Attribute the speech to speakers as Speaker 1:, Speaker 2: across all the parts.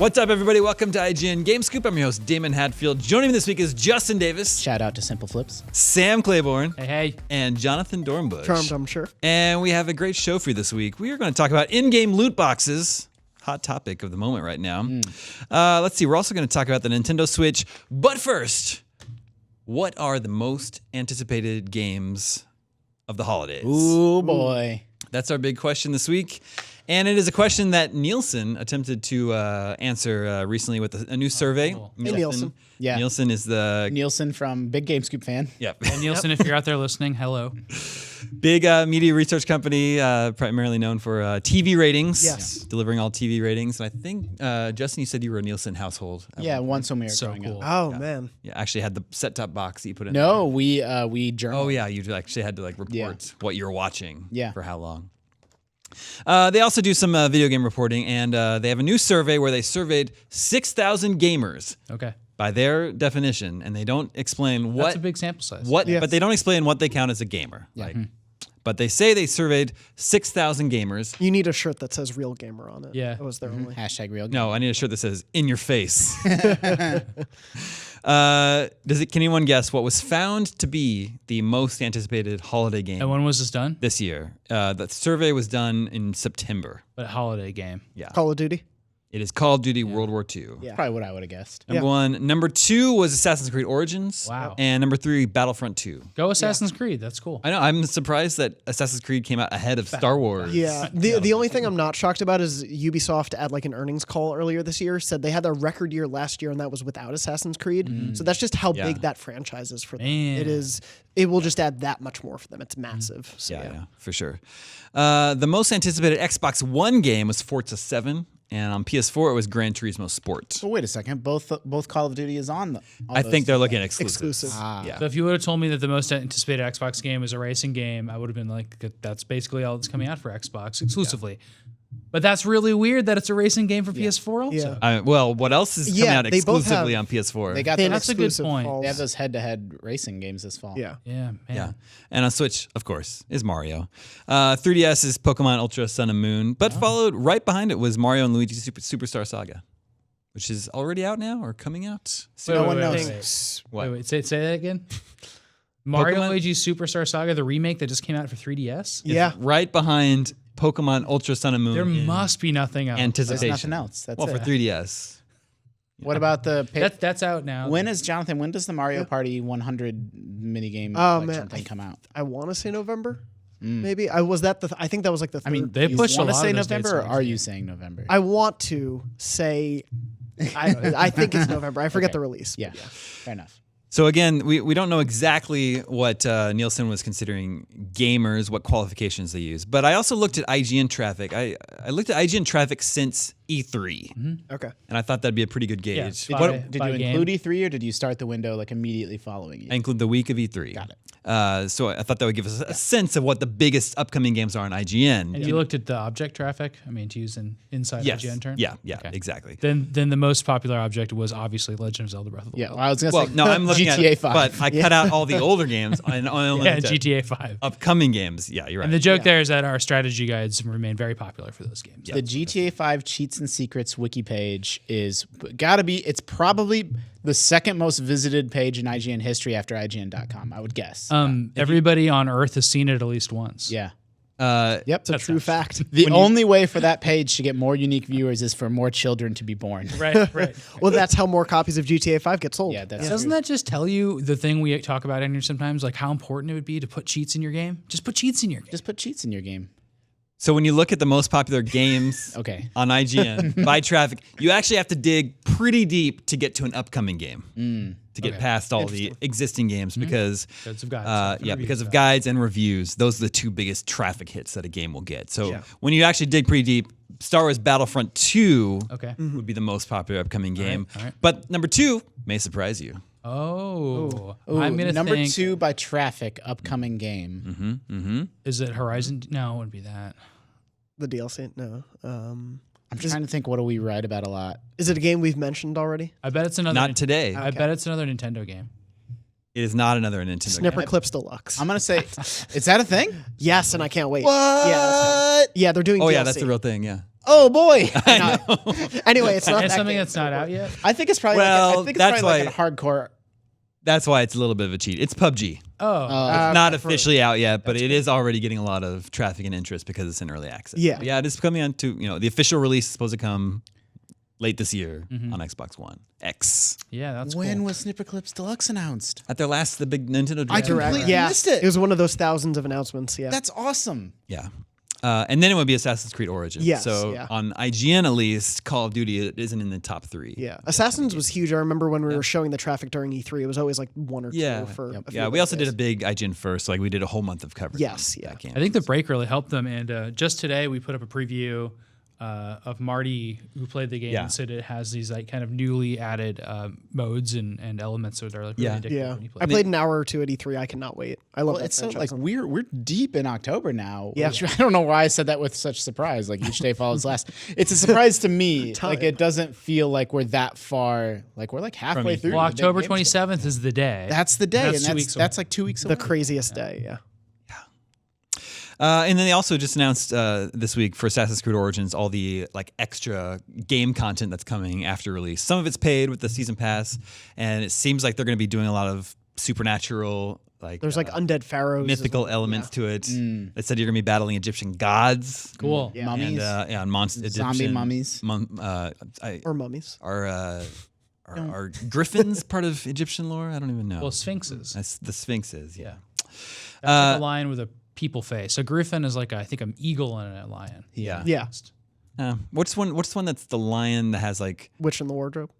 Speaker 1: What's up, everybody? Welcome to IGN Game Scoop. I'm your host, Damon Hadfield. Joining me this week is Justin Davis.
Speaker 2: Shout out to Simple Flips.
Speaker 1: Sam Claiborne.
Speaker 3: Hey.
Speaker 1: And Jonathan Dornbush.
Speaker 4: Charmed, I'm sure.
Speaker 1: And we have a great show for you this week. We are going to talk about in-game loot boxes. Hot topic of the moment right now. Let's see. We're also going to talk about the Nintendo Switch. But first, what are the most anticipated games of the holidays?
Speaker 2: Ooh, boy.
Speaker 1: That's our big question this week. And it is a question that Nielsen attempted to answer recently with a new survey.
Speaker 3: Cool.
Speaker 4: Hey, Nielsen.
Speaker 2: Yeah.
Speaker 1: Nielsen is the
Speaker 2: Nielsen from Big Game Scoop fan.
Speaker 3: And Nielsen, if you're out there listening, hello.
Speaker 1: big media research company, primarily known for TV ratings.
Speaker 4: Yes.
Speaker 1: Delivering all TV ratings. And I think, Justin, you said you were a Nielsen household.
Speaker 2: Yeah, once when we were
Speaker 3: So
Speaker 2: growing
Speaker 3: cool.
Speaker 2: up.
Speaker 4: Oh, man.
Speaker 1: Yeah, actually had the set-top box that you put in.
Speaker 2: No, we journal.
Speaker 1: Oh, yeah, you actually had to like report
Speaker 2: Yeah.
Speaker 1: what you were watching
Speaker 2: Yeah.
Speaker 1: for how long. They also do some video game reporting, and they have a new survey where they surveyed 6,000 gamers
Speaker 3: Okay.
Speaker 1: by their definition, and they don't explain what
Speaker 3: That's a big sample size.
Speaker 4: Yes.
Speaker 1: but they don't explain what they count as a gamer.
Speaker 2: Yeah.
Speaker 1: Like, but they say they surveyed 6,000 gamers.
Speaker 4: You need a shirt that says real gamer on it.
Speaker 3: Yeah.
Speaker 4: That was their only.
Speaker 2: Hashtag real game.
Speaker 1: No, I need a shirt that says "in your face." Can anyone guess what was found to be the most anticipated holiday game
Speaker 3: And when was this done?
Speaker 1: this year? That survey was done in September.
Speaker 3: But holiday game.
Speaker 1: Yeah,
Speaker 4: Call of Duty.
Speaker 1: it is Call of Duty World War II.
Speaker 4: Yeah.
Speaker 2: Probably what I would have guessed.
Speaker 1: Number one. Number two was Assassin's Creed Origins.
Speaker 3: Wow.
Speaker 1: And number three, Battlefront 2.
Speaker 3: Go Assassin's Creed. That's cool.
Speaker 1: I know. I'm surprised that Assassin's Creed came out ahead of Star Wars.
Speaker 4: Yeah. The only thing I'm not shocked about is Ubisoft at like an earnings call earlier this year said they had a record year last year and that was without Assassin's Creed. So that's just how
Speaker 1: Yeah.
Speaker 4: big that franchise is for them.
Speaker 3: Man.
Speaker 4: It will just add that much more for them. It's massive. So
Speaker 1: Yeah, for sure. The most anticipated Xbox One game was Forza 7. And on PS4, it was Gran Turismo Sport.
Speaker 2: But wait a second. Both Call of Duty is on.
Speaker 1: I think they're looking at exclusives.
Speaker 4: Exclusive.
Speaker 1: Yeah.
Speaker 3: So if you would have told me that the most anticipated Xbox game is a racing game, I would have been like, that's basically all that's coming out for Xbox exclusively. But that's really weird that it's a racing game for PS4 also.
Speaker 4: Yeah.
Speaker 1: Well, what else is coming
Speaker 4: Yeah,
Speaker 1: out
Speaker 4: they both
Speaker 1: exclusively
Speaker 4: have-
Speaker 1: on PS4?
Speaker 2: They got
Speaker 4: Thin
Speaker 3: That's a good
Speaker 4: exclusive
Speaker 3: point.
Speaker 4: falls.
Speaker 2: they have those head-to-head racing games this fall.
Speaker 4: Yeah.
Speaker 3: Yeah, man.
Speaker 1: Yeah. And on Switch, of course, is Mario. 3DS is Pokemon Ultra Sun and Moon. But followed right behind it was Mario and Luigi Superstar Saga, which is already out now or coming out.
Speaker 3: Wait,
Speaker 2: No one
Speaker 3: wait,
Speaker 2: knows.
Speaker 3: wait,
Speaker 4: Thanks.
Speaker 1: What?
Speaker 3: Wait, say that again. Mario
Speaker 1: Pokemon?
Speaker 3: and Luigi Superstar Saga, the remake that just came out for 3DS?
Speaker 4: Yeah.
Speaker 1: Right behind Pokemon Ultra Sun and Moon.
Speaker 3: There
Speaker 1: in
Speaker 3: must be nothing else.
Speaker 2: There's
Speaker 1: anticipation.
Speaker 2: nothing else. That's
Speaker 1: Well,
Speaker 2: it.
Speaker 1: for 3DS.
Speaker 2: What about the...
Speaker 3: That's out now.
Speaker 2: when does the Mario Party 100 minigame
Speaker 4: Oh,
Speaker 2: collection
Speaker 4: man.
Speaker 2: thing come out?
Speaker 4: I want to say November. Maybe. I think that was like the third.
Speaker 2: I mean,
Speaker 3: They
Speaker 2: you
Speaker 3: pushed a
Speaker 2: want to
Speaker 3: lot
Speaker 2: say
Speaker 3: of those dates
Speaker 2: November, or
Speaker 3: around.
Speaker 2: are you saying November?
Speaker 4: I want to say I think it's November. I forget
Speaker 2: Okay.
Speaker 4: the release.
Speaker 2: yeah,
Speaker 4: But yeah.
Speaker 2: fair enough.
Speaker 1: So again, we don't know exactly what Nielsen was considering gamers, what qualifications they use. But I also looked at IGN traffic. I looked at IGN traffic since E3,
Speaker 4: Okay.
Speaker 1: and I thought that'd be a pretty good
Speaker 3: Yeah.
Speaker 1: gauge.
Speaker 3: By-
Speaker 1: What,
Speaker 2: Did
Speaker 3: by
Speaker 2: you
Speaker 3: game.
Speaker 2: include E3 or did you start the window like immediately following
Speaker 1: I
Speaker 2: it?
Speaker 1: include the week of E3.
Speaker 2: Got it.
Speaker 1: So I thought that would give us a sense of what the biggest upcoming games are on IGN.
Speaker 3: And you looked at the object traffic? I mean, to use an inside
Speaker 1: Yes.
Speaker 3: IGN term?
Speaker 1: Yeah,
Speaker 3: Okay.
Speaker 1: exactly.
Speaker 3: Then the most popular object was obviously Legend of Zelda Breath of the
Speaker 2: Yeah,
Speaker 3: Wild.
Speaker 2: well, I was gonna
Speaker 1: Well,
Speaker 2: say
Speaker 1: no, I'm looking
Speaker 2: GTA
Speaker 1: at
Speaker 2: 5.
Speaker 1: but I cut out all the older games and I only
Speaker 3: Yeah,
Speaker 1: looked at
Speaker 3: GTA 5.
Speaker 1: upcoming games. Yeah, you're right.
Speaker 3: And the joke there is that our strategy guides remain very popular for those games.
Speaker 2: the GTA 5 cheats and secrets wiki page is it's probably the second most visited page in IGN history after IGN.com, I would guess.
Speaker 3: Everybody on Earth has seen it at least once.
Speaker 2: yeah.
Speaker 4: Yep. It's a true fact.
Speaker 2: The only way for that page to get more unique viewers is for more children to be born.
Speaker 3: Right, right.
Speaker 4: Well, that's how more copies of GTA 5 get sold.
Speaker 2: Yeah, that's
Speaker 3: Doesn't that just tell you the thing we talk about in here sometimes, like how important it would be to put cheats in your game? Just put cheats in your game.
Speaker 2: Just put cheats in your game.
Speaker 1: So when you look at the most popular games
Speaker 2: Okay.
Speaker 1: on IGN by traffic, you actually have to dig pretty deep to get to an upcoming game. To get past all the existing games because
Speaker 3: Because of guides.
Speaker 1: because of guides and reviews. Those are the two biggest traffic hits that a game will get. So when you actually dig pretty deep, Star Wars Battlefront 2
Speaker 3: Okay.
Speaker 1: would be the most popular upcoming game.
Speaker 3: all right.
Speaker 1: But number 2 may surprise you.
Speaker 3: Oh.
Speaker 2: Ooh,
Speaker 3: I'm going to
Speaker 2: number
Speaker 3: think,
Speaker 2: 2 by traffic, upcoming game.
Speaker 3: is it Horizon? No, it wouldn't be that.
Speaker 4: The DLC? No.
Speaker 2: I'm trying to think, what do we write about a lot?
Speaker 4: Is it a game we've mentioned already?
Speaker 3: I bet it's another.
Speaker 1: Not today.
Speaker 3: I bet it's another Nintendo game.
Speaker 1: It is not another Nintendo
Speaker 4: Snipper
Speaker 1: game.
Speaker 4: Clips Deluxe.
Speaker 2: I'm gonna say, is that a thing?
Speaker 4: Yes, and I can't wait.
Speaker 2: What?
Speaker 4: Yeah, they're doing
Speaker 1: Oh
Speaker 4: DLC.
Speaker 1: yeah, that's the real thing. Yeah.
Speaker 2: Oh boy.
Speaker 4: Anyway, it's not
Speaker 3: It's
Speaker 4: that
Speaker 3: something
Speaker 4: game.
Speaker 3: that's not out yet.
Speaker 2: I think it's probably
Speaker 1: Well, that's
Speaker 2: like a hardcore.
Speaker 1: That's why it's a little bit of a cheat. It's PUBG.
Speaker 3: Oh,
Speaker 1: It's not officially out yet, but it is already getting a lot of traffic and interest because it's in early access.
Speaker 4: Yeah.
Speaker 1: But yeah, it is coming on to, the official release is supposed to come late this year on Xbox One X.
Speaker 3: yeah, that's
Speaker 2: When
Speaker 3: cool.
Speaker 2: was Snipper Clips Deluxe announced?
Speaker 1: At the big Nintendo
Speaker 2: I
Speaker 1: Direct.
Speaker 2: completely
Speaker 4: Yeah,
Speaker 2: missed it.
Speaker 4: It was one of those thousands of announcements. Yeah.
Speaker 2: That's awesome.
Speaker 1: Yeah. And then it would be Assassin's Creed Origins.
Speaker 4: Yes,
Speaker 1: so
Speaker 4: yeah.
Speaker 1: on IGN at least, Call of Duty it isn't in the top 3.
Speaker 4: Yeah, Assassins was huge. I remember when we were showing the traffic during E3, it was always like 1 or 2
Speaker 1: Yeah.
Speaker 4: for a few
Speaker 1: Yeah,
Speaker 4: of
Speaker 1: we
Speaker 4: those
Speaker 1: also did
Speaker 4: days.
Speaker 1: a big IGN first, so like we did a whole month of coverage.
Speaker 4: Yes,
Speaker 1: on
Speaker 4: yeah.
Speaker 1: that game.
Speaker 3: I think the break really helped them. And just today we put up a preview of Marty, who played the game,
Speaker 1: Yeah.
Speaker 3: and said it has these like kind of newly added modes and elements that are like really
Speaker 1: Yeah.
Speaker 3: addictive
Speaker 4: Yeah,
Speaker 3: when you play.
Speaker 4: I played an hour or 2 at E3. I cannot wait. I love
Speaker 2: Well,
Speaker 4: that
Speaker 2: it's so
Speaker 4: franchise.
Speaker 2: like we're deep in October now.
Speaker 4: Yeah.
Speaker 2: which I don't know why I said that with such surprise. Like each day follows last. It's a surprise to me.
Speaker 4: Time.
Speaker 2: Like it doesn't feel like we're that far. Like we're like halfway through.
Speaker 3: Well,
Speaker 2: the big
Speaker 3: October
Speaker 2: game stuff.
Speaker 3: 27th is the day.
Speaker 2: That's the day,
Speaker 3: That's
Speaker 2: and
Speaker 3: 2 weeks
Speaker 2: that's
Speaker 3: away.
Speaker 2: like 2 weeks
Speaker 4: the
Speaker 2: away.
Speaker 4: craziest day. Yeah.
Speaker 1: And then they also just announced this week for Assassin's Creed Origins all the like extra game content that's coming after release. Some of it's paid with the season pass, and it seems like they're going to be doing a lot of supernatural, like
Speaker 4: There's like undead pharaohs,
Speaker 1: mythical elements to it. It said you're going to be battling Egyptian gods.
Speaker 3: cool.
Speaker 4: Yeah.
Speaker 2: Mummies,
Speaker 1: And and monster
Speaker 2: zombie
Speaker 1: Egyptian
Speaker 2: mummies.
Speaker 4: or mummies.
Speaker 1: Are griffins part of Egyptian lore? I don't even know.
Speaker 3: Well, sphinxes.
Speaker 1: That's the sphinxes. Yeah.
Speaker 3: That's like a lion with a people face. A griffin is like I think an eagle and a lion.
Speaker 1: Yeah.
Speaker 4: Yeah,
Speaker 1: What's one that's the lion that has like
Speaker 4: Witch in the Wardrobe.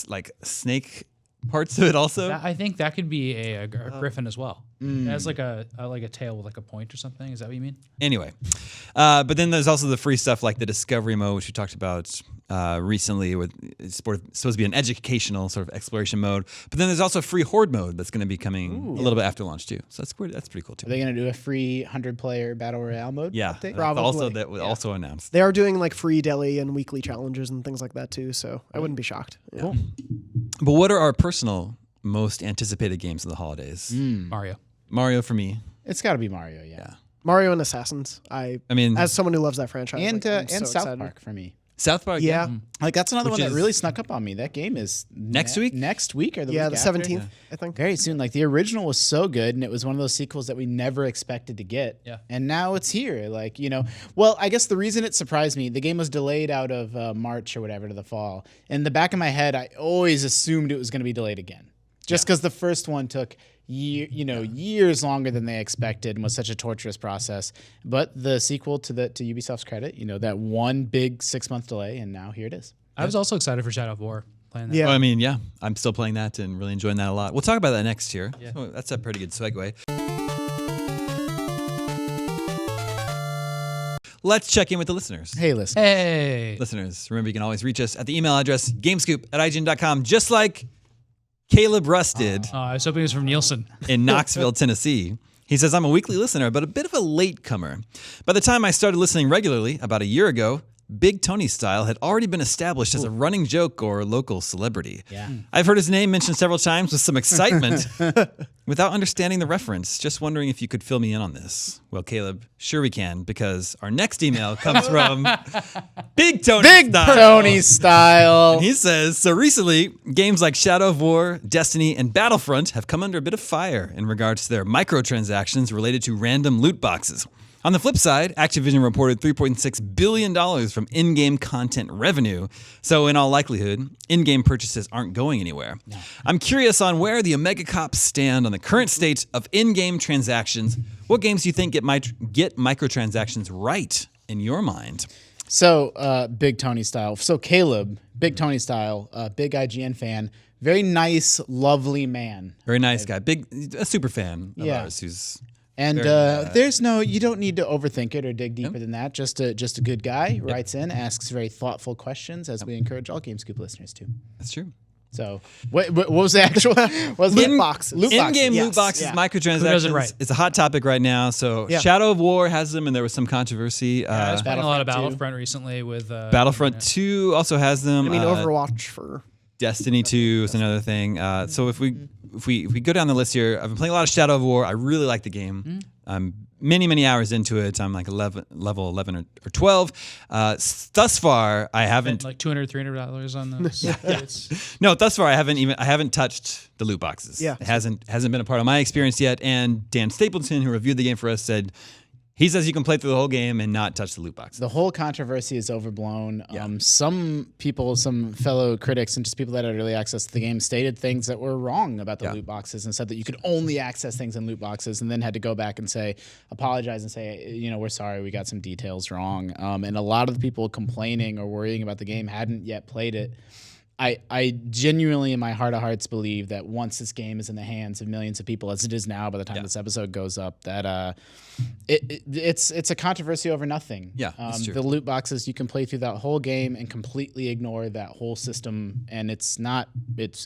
Speaker 1: like snake parts to it also?
Speaker 3: I think that could be a griffin as well. It has like a tail with like a point or something. Is that what you mean?
Speaker 1: Anyway, but then there's also the free stuff like the discovery mode, which we talked about recently. It's supposed to be an educational sort of exploration mode. But then there's also a free horde mode that's going to be coming a little bit after launch too. So that's pretty cool
Speaker 2: Are
Speaker 1: too.
Speaker 2: they going to do a free 100-player battle royale mode?
Speaker 1: Yeah,
Speaker 2: update?
Speaker 1: that's
Speaker 4: Probably.
Speaker 1: also that was also announced.
Speaker 4: They are doing like free daily and weekly challenges and things like that too. So I wouldn't be shocked. Yeah.
Speaker 2: Cool.
Speaker 1: But what are our personal most anticipated games of the holidays?
Speaker 3: Mario.
Speaker 1: Mario for me.
Speaker 2: It's got to be Mario, yeah.
Speaker 4: Mario and Assassins. I
Speaker 1: mean,
Speaker 4: as someone who loves that franchise,
Speaker 2: And
Speaker 4: like, I'm
Speaker 2: and
Speaker 4: so
Speaker 2: South
Speaker 4: excited.
Speaker 2: Park for me.
Speaker 1: South Park.
Speaker 4: Yeah,
Speaker 2: Like that's another
Speaker 1: Which
Speaker 2: one that
Speaker 1: is-
Speaker 2: really snuck up on me. That game is
Speaker 1: Next week?
Speaker 2: Next week or the
Speaker 4: yeah,
Speaker 2: week
Speaker 4: the
Speaker 2: after?
Speaker 4: 17th, I think.
Speaker 2: Very soon. Like the original was so good, and it was one of those sequels that we never expected to get.
Speaker 3: Yeah.
Speaker 2: And now it's here. Like well, I guess the reason it surprised me, the game was delayed out of March or whatever to the fall. In the back of my head, I always assumed it was going to be delayed again, just because the first one took years longer than they expected and was such a torturous process. But the sequel to Ubisoft's credit, that one big 6-month delay, and now here it is.
Speaker 3: I was also excited for Shadow of War playing that.
Speaker 4: Yeah.
Speaker 1: Oh, I mean, yeah, I'm still playing that and really enjoying that a lot. We'll talk about that next year. Yeah. So that's a pretty good segue. Let's check in with the listeners.
Speaker 2: Hey, listen.
Speaker 3: Hey.
Speaker 1: Listeners, remember you can always reach us at the email address gamescoop@ign.com, just like Caleb Russ did
Speaker 3: I was hoping it was from Nielsen.
Speaker 1: in Knoxville, Tennessee. He says, I'm a weekly listener, but a bit of a latecomer. By the time I started listening regularly, about a year ago, Big Tony Style had already been established as a running joke or local celebrity.
Speaker 2: Yeah.
Speaker 1: I've heard his name mentioned several times with some excitement without understanding the reference. Just wondering if you could fill me in on this. Well, Caleb, sure we can, because our next email comes from Big Tony Style.
Speaker 2: Tony Style.
Speaker 1: He says, so recently, games like Shadow of War, Destiny, and Battlefront have come under a bit of fire in regards to their microtransactions related to random loot boxes. On the flip side, Activision reported $3.6 billion from in-game content revenue. So in all likelihood, in-game purchases aren't going anywhere. No. I'm curious on where the Omega Cops stand on the current state of in-game transactions. What games do you think get microtransactions right in your mind?
Speaker 2: So, Big Tony Style. So, Caleb, Big Tony Style, big IGN fan, very nice, lovely man.
Speaker 1: Very nice guy. A super fan of
Speaker 2: Yeah.
Speaker 1: ours who's...
Speaker 2: And you don't need to overthink it or dig deeper than that. Just a good guy writes in, asks very thoughtful questions, as we encourage all GameScoop listeners to.
Speaker 1: That's true.
Speaker 2: So, what was the actual?
Speaker 4: Loot boxes.
Speaker 1: In-game
Speaker 4: Yes,
Speaker 1: loot boxes,
Speaker 4: yeah.
Speaker 3: Who does it
Speaker 1: microtransactions.
Speaker 3: right?
Speaker 1: It's a hot topic right now. So
Speaker 4: Yeah.
Speaker 1: Shadow of War has them, and there was some controversy.
Speaker 3: I was playing a lot of
Speaker 2: Battlefront 2.
Speaker 3: Battlefront recently with
Speaker 1: Battlefront 2 also has them.
Speaker 4: I mean, Overwatch for
Speaker 1: Destiny 2 is another thing. So if we if we go down the list here, I've been playing a lot of Shadow of War. I really like the game. I'm many hours into it. I'm like level 11 or 12. Thus far, I haven't
Speaker 3: like $200, $300 on those.
Speaker 1: No, thus far I haven't touched the loot boxes.
Speaker 4: Yeah.
Speaker 1: It hasn't been a part of my experience yet. And Dan Stapleton, who reviewed the game for us, said he says you can play through the whole game and not touch the loot boxes.
Speaker 2: The whole controversy is overblown. Some people, some fellow critics, and just people that had early access to the game stated things that were wrong about the loot boxes and said that you could only access things in loot boxes, and then had to go back and apologize and say, we're sorry, we got some details wrong. And a lot of the people complaining or worrying about the game hadn't yet played it. I genuinely, in my heart of hearts, believe that once this game is in the hands of millions of people, as it is now, by the time this episode goes up, that it's a controversy over nothing.
Speaker 1: Yeah, that's true.
Speaker 2: The loot boxes, you can play through that whole game and completely ignore that whole system, and it's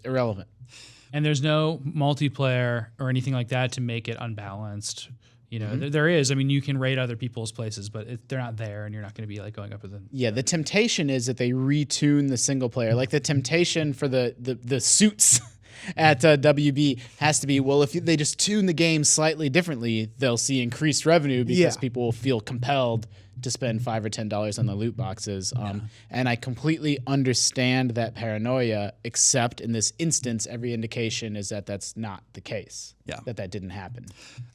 Speaker 2: irrelevant.
Speaker 3: And there's no multiplayer or anything like that to make it unbalanced. There is. I mean, you can raid other people's places, but they're not there, and you're not going to be like going up with them.
Speaker 2: Yeah, the temptation is that they retune the single player. Like the temptation for the suits at WB has to be, well, if they just tune the game slightly differently, they'll see increased revenue because people will feel compelled to spend $5 or $10 on the loot boxes. And I completely understand that paranoia, except in this instance, every indication is that that's not the case.
Speaker 1: Yeah.
Speaker 2: That didn't happen.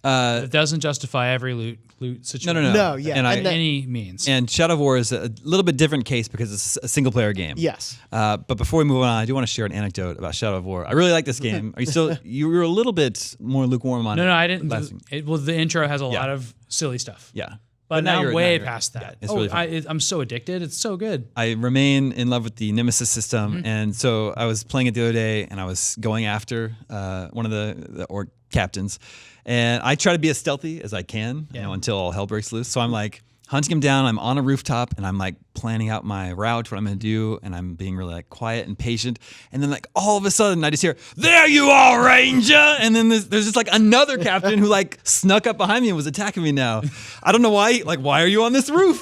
Speaker 3: It doesn't justify every loot situation.
Speaker 1: No.
Speaker 4: Yeah.
Speaker 1: And
Speaker 3: By any means.
Speaker 1: And Shadow of War is a little bit different case because it's a single player game.
Speaker 4: Yes.
Speaker 1: But before we move on, I do want to share an anecdote about Shadow of War. I really like this game. Are you still? You were a little bit more lukewarm on it.
Speaker 3: No, I didn't. The intro has a lot of silly stuff.
Speaker 1: Yeah.
Speaker 3: But now
Speaker 1: you're
Speaker 3: way past that.
Speaker 1: Yeah, it's really fun.
Speaker 3: I'm so addicted. It's so good.
Speaker 1: I remain in love with the Nemesis system, and so I was playing it the other day, and I was going after one of the orc captains, and I try to be as stealthy as I can, until all hell breaks loose. So I'm like hunting him down. I'm on a rooftop, and I'm like planning out my route, what I'm going to do, and I'm being really like quiet and patient. And then like all of a sudden, I just hear, "There you are, Ranger!" And then there's just like another captain who like snuck up behind me and was attacking me. Now, I don't know why. Like, why are you on this roof?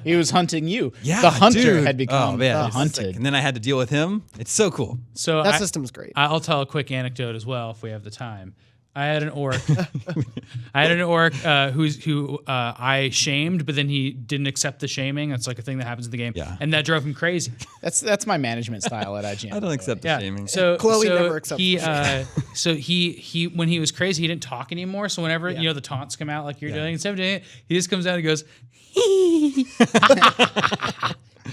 Speaker 2: He was hunting you.
Speaker 1: Yeah,
Speaker 2: the hunter
Speaker 1: dude.
Speaker 2: had become
Speaker 1: the
Speaker 2: hunted.
Speaker 1: and then I had to deal with him. It's so cool.
Speaker 3: So
Speaker 4: That system's great.
Speaker 3: I'll tell a quick anecdote as well if we have the time. I had an orc. Who I shamed, but then he didn't accept the shaming. That's like a thing that happens in the game, and that drove him crazy.
Speaker 2: That's my management style at IGN.
Speaker 1: I don't accept the shaming.
Speaker 3: So
Speaker 4: Chloe
Speaker 3: so
Speaker 4: never accepts
Speaker 3: he,
Speaker 4: the
Speaker 3: so he when he was crazy, he didn't talk anymore. So whenever the taunts come out like you're doing, instead of doing it, he just comes out and goes.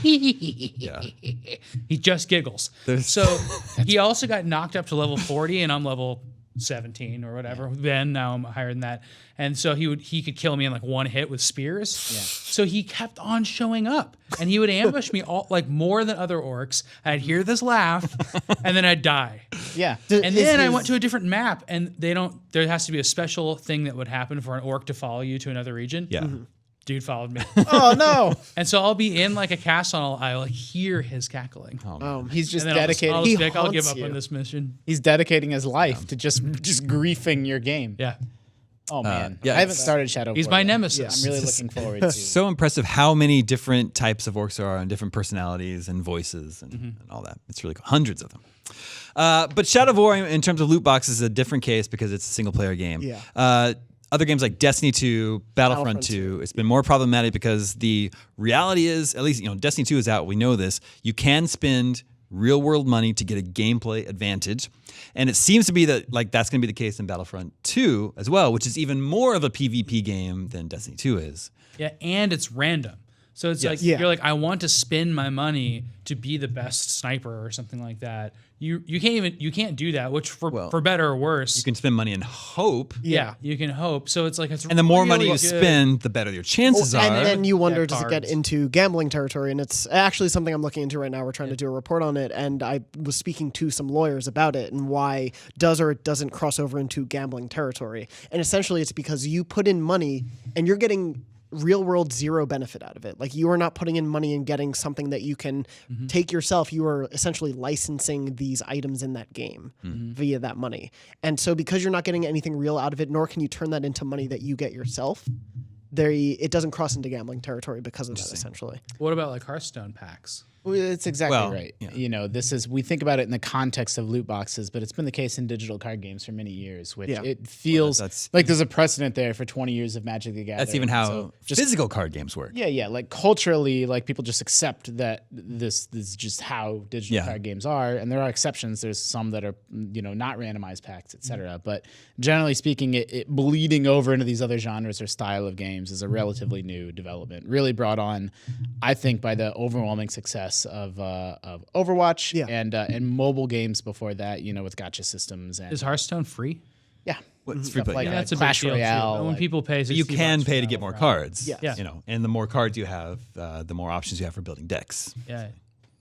Speaker 3: He just giggles. So he also got knocked up to level 40, and I'm level 17 or whatever. Then now I'm higher than that, and so he could kill me in like one hit with spears. So he kept on showing up, and he would ambush me all like more than other orcs. I'd hear this laugh, and then I'd die.
Speaker 2: Yeah.
Speaker 3: And then I went to a different map, and there has to be a special thing that would happen for an orc to follow you to another region.
Speaker 1: Yeah.
Speaker 3: Dude followed me.
Speaker 2: Oh no!
Speaker 3: And so I'll be in like a castle, and I'll hear his cackling.
Speaker 2: He's just
Speaker 3: And then
Speaker 2: dedicated.
Speaker 3: I'll give up
Speaker 4: you.
Speaker 3: on this mission.
Speaker 2: He's dedicating his life to just griefing your game.
Speaker 3: Yeah.
Speaker 2: Oh man,
Speaker 1: yeah,
Speaker 2: I haven't started Shadow of
Speaker 3: He's
Speaker 2: War
Speaker 3: my
Speaker 2: yet.
Speaker 3: nemesis.
Speaker 2: I'm really looking forward to.
Speaker 1: So impressive how many different types of orcs there are and different personalities and voices and all that. It's really cool. Hundreds of them. But Shadow of War, in terms of loot boxes, is a different case because it's a single player game.
Speaker 4: Yeah.
Speaker 1: Other games like Destiny 2, Battlefront 2, it's been more problematic because the reality is, at least Destiny 2 is out. We know this. You can spend real world money to get a gameplay advantage, and it seems to be that that's going to be the case in Battlefront 2 as well, which is even more of a PvP game than Destiny 2 is.
Speaker 3: Yeah, and it's random. So it's like you're like, I want to spend my money to be the best sniper or something like that. You can't do that, which for better or worse.
Speaker 1: You can spend money and hope.
Speaker 3: Yeah, you can hope. So it's like
Speaker 1: and the more money you
Speaker 3: good.
Speaker 1: spend, the better your chances are.
Speaker 4: And then you wonder, does it
Speaker 3: cards.
Speaker 4: get into gambling territory? And it's actually something I'm looking into right now. We're trying to do a report on it, and I was speaking to some lawyers about it and why does or it doesn't cross over into gambling territory. And essentially, it's because you put in money and you're getting real world zero benefit out of it. Like, you are not putting in money and getting something that you can take yourself. You are essentially licensing these items in that game via that money. And so because you're not getting anything real out of it, nor can you turn that into money that you get yourself, it doesn't cross into gambling territory because of that, essentially.
Speaker 3: What about like Hearthstone packs?
Speaker 2: Well, it's exactly
Speaker 1: Well,
Speaker 2: right.
Speaker 1: yeah.
Speaker 2: You know, we think about it in the context of loot boxes, but it's been the case in digital card games for many years, which
Speaker 4: Yeah.
Speaker 2: it feels
Speaker 1: that's-
Speaker 2: like there's a precedent there for 20 years of Magic the Gathering.
Speaker 1: That's even how
Speaker 2: So just
Speaker 1: physical card games work.
Speaker 2: yeah, like culturally, like people just accept that this is just how digital
Speaker 1: Yeah.
Speaker 2: card games are, and there are exceptions. There's some that are not randomized packs, etc. But generally speaking, it bleeding over into these other genres or style of games is a relatively new development. Really brought on, I think, by the overwhelming success of Overwatch
Speaker 4: Yeah.
Speaker 2: and mobile games before that. With gacha systems and
Speaker 3: Is Hearthstone free?
Speaker 2: yeah,
Speaker 1: It's free play.
Speaker 2: like
Speaker 1: yeah.
Speaker 3: That's a
Speaker 2: Clash
Speaker 3: big deal
Speaker 2: Royale,
Speaker 3: too. When
Speaker 2: like-
Speaker 3: people pay,
Speaker 1: But you
Speaker 3: $60
Speaker 1: can
Speaker 3: for
Speaker 1: pay to get more
Speaker 3: Battlefront.
Speaker 1: cards.
Speaker 4: Yes.
Speaker 1: You know, and the more cards you have, the more options you have for building decks.
Speaker 3: Yeah.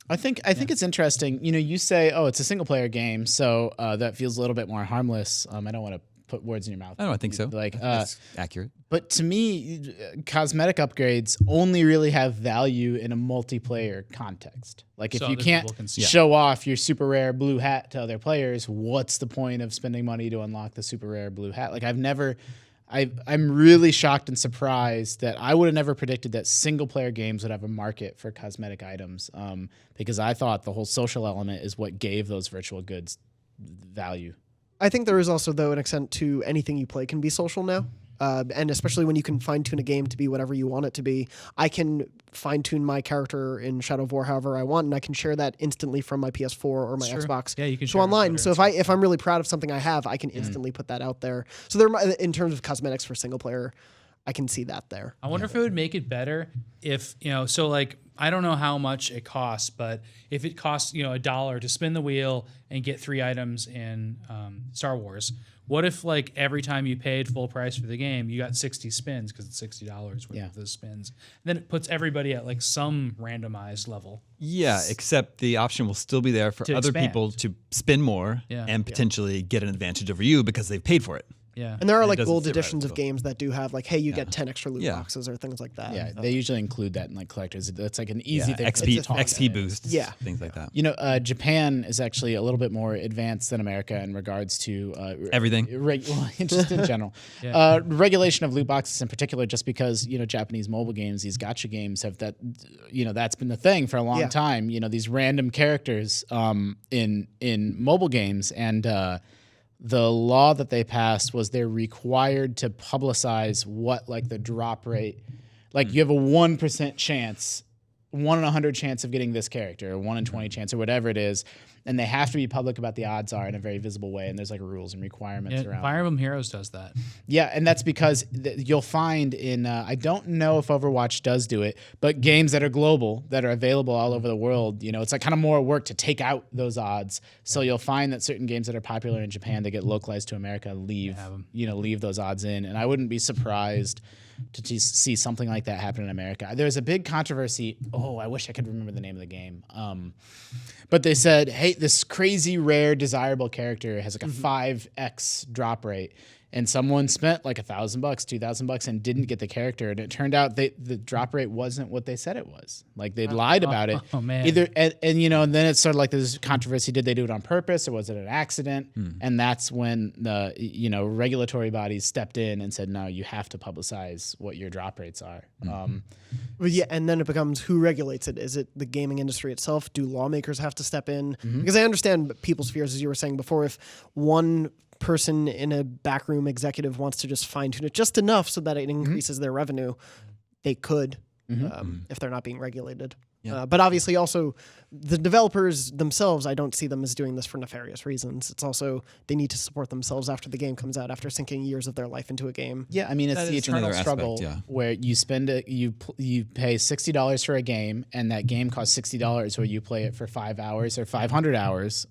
Speaker 2: I think it's interesting. You say, oh, it's a single player game, so that feels a little bit more harmless. I don't want to put words in your mouth.
Speaker 1: I don't think so.
Speaker 2: Like,
Speaker 1: That's accurate.
Speaker 2: but to me, cosmetic upgrades only really have value in a multiplayer context. Like, if
Speaker 3: So
Speaker 2: you
Speaker 3: other
Speaker 2: can't
Speaker 3: people can see.
Speaker 2: show off your super rare blue hat to other players, what's the point of spending money to unlock the super rare blue hat? Like, I'm really shocked and surprised that I would have never predicted that single player games would have a market for cosmetic items, because I thought the whole social element is what gave those virtual goods value.
Speaker 4: I think there is also, though, an extent to anything you play can be social now. And especially when you can fine-tune a game to be whatever you want it to be. I can fine-tune my character in Shadow of War however I want, and I can share that instantly from my PS4 or my
Speaker 3: True.
Speaker 4: Xbox
Speaker 3: Yeah, you can
Speaker 4: to
Speaker 3: share it on
Speaker 4: online.
Speaker 3: Twitter
Speaker 4: So
Speaker 3: and
Speaker 4: if I'm really proud of something I have, I can instantly put that out there. So in terms of cosmetics for single player, I can see that there.
Speaker 3: I wonder if it would make it better if, so like, I don't know how much it costs, but if it costs, $1 to spin the wheel and get 3 items in Star Wars, what if like every time you paid full price for the game, you got 60 spins because it's $60 worth of those spins? Then it puts everybody at like some randomized level.
Speaker 1: Yeah, except the option will still be there for
Speaker 3: To
Speaker 1: other
Speaker 3: expand.
Speaker 1: people to spin more
Speaker 3: Yeah.
Speaker 1: and potentially get an advantage over you because they've paid for it.
Speaker 3: Yeah.
Speaker 4: And there are
Speaker 1: And it
Speaker 4: like
Speaker 1: doesn't
Speaker 4: gold
Speaker 1: sit right
Speaker 4: editions
Speaker 1: with
Speaker 4: of
Speaker 1: it.
Speaker 4: games that do have like, hey, you get 10 extra loot
Speaker 1: Yeah.
Speaker 4: boxes or things like that.
Speaker 2: Yeah, they usually include that in like collectors. It's like an easy thing.
Speaker 1: XP,
Speaker 2: to talk about.
Speaker 1: XP boosts,
Speaker 4: Yeah.
Speaker 1: things like that.
Speaker 2: Japan is actually a little bit more advanced than America in regards to
Speaker 1: Everything.
Speaker 2: just in general. Regulation of loot boxes in particular, just because Japanese mobile games, these gacha games have that. That's been the thing for a long
Speaker 4: Yeah.
Speaker 2: time. These random characters in mobile games, and the law that they passed was they're required to publicize what like the drop rate. Like you have a 1% chance, 1 in 100 chance of getting this character, or 1 in 20 chance, or whatever it is, and they have to be public about the odds are in a very visible way. And there's like rules and requirements around.
Speaker 3: Fire Emblem Heroes does that.
Speaker 2: Yeah, and that's because you'll find in I don't know if Overwatch does do it, but games that are global, that are available all over the world, it's like kind of more work to take out those odds. So you'll find that certain games that are popular in Japan that get localized to America leave those odds in, and I wouldn't be surprised to see something like that happen in America. There's a big controversy. Oh, I wish I could remember the name of the game. But they said, hey, this crazy rare desirable character has like a 5x drop rate, and someone spent like $1,000, $2,000, and didn't get the character, and it turned out the drop rate wasn't what they said it was. Like they lied about it.
Speaker 3: Oh man.
Speaker 2: Either and then it's sort of like this controversy: did they do it on purpose or was it an accident? And that's when the regulatory bodies stepped in and said, no, you have to publicize what your drop rates are.
Speaker 4: But yeah, and then it becomes who regulates it? Is it the gaming industry itself? Do lawmakers have to step in? Because I understand people's fears, as you were saying before. If one person in a backroom executive wants to just fine tune it just enough so that it increases their revenue, they could if they're not being regulated.
Speaker 1: Yeah.
Speaker 4: But obviously, also the developers themselves, I don't see them as doing this for nefarious reasons. It's also they need to support themselves after the game comes out, after sinking years of their life into a game.
Speaker 2: Yeah, I mean, it's
Speaker 1: That
Speaker 2: the
Speaker 1: is another
Speaker 2: eternal struggle
Speaker 1: aspect, yeah.
Speaker 2: where you spend it, you pay $60 for a game, and that game costs $60, where you play it for 5 hours or 500 hours.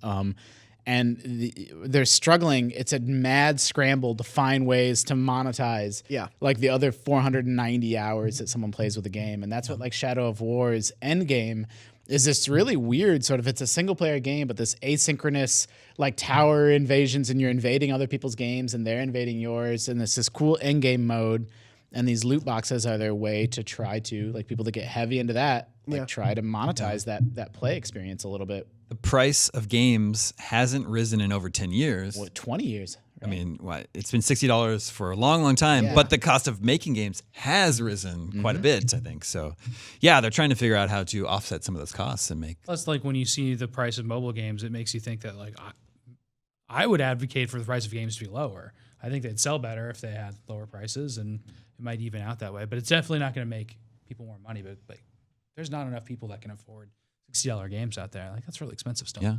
Speaker 2: And they're struggling. It's a mad scramble to find ways to monetize like the other 490 hours that someone plays with a game. And that's what like Shadow of War's endgame is, this really weird sort of, it's a single player game, but this asynchronous like tower invasions, and you're invading other people's games and they're invading yours. And it's this cool end game mode. And these loot boxes are their way to try to, like, people that get heavy into that, like try to monetize that play experience a little bit.
Speaker 1: The price of games hasn't risen in over 10 years.
Speaker 2: What, 20 years,
Speaker 1: I mean, what? It's been $60 for a long, long time, but the cost of making games has risen quite a bit, I think. So, yeah, they're trying to figure out how to offset some of those costs and make.
Speaker 3: Plus, like when you see the price of mobile games, it makes you think that like I would advocate for the price of games to be lower. I think they'd sell better if they had lower prices, and it might even out that way. But it's definitely not going to make people more money. But like, there's not enough people that can afford $60 games out there. Like that's really expensive stuff.
Speaker 1: Yeah.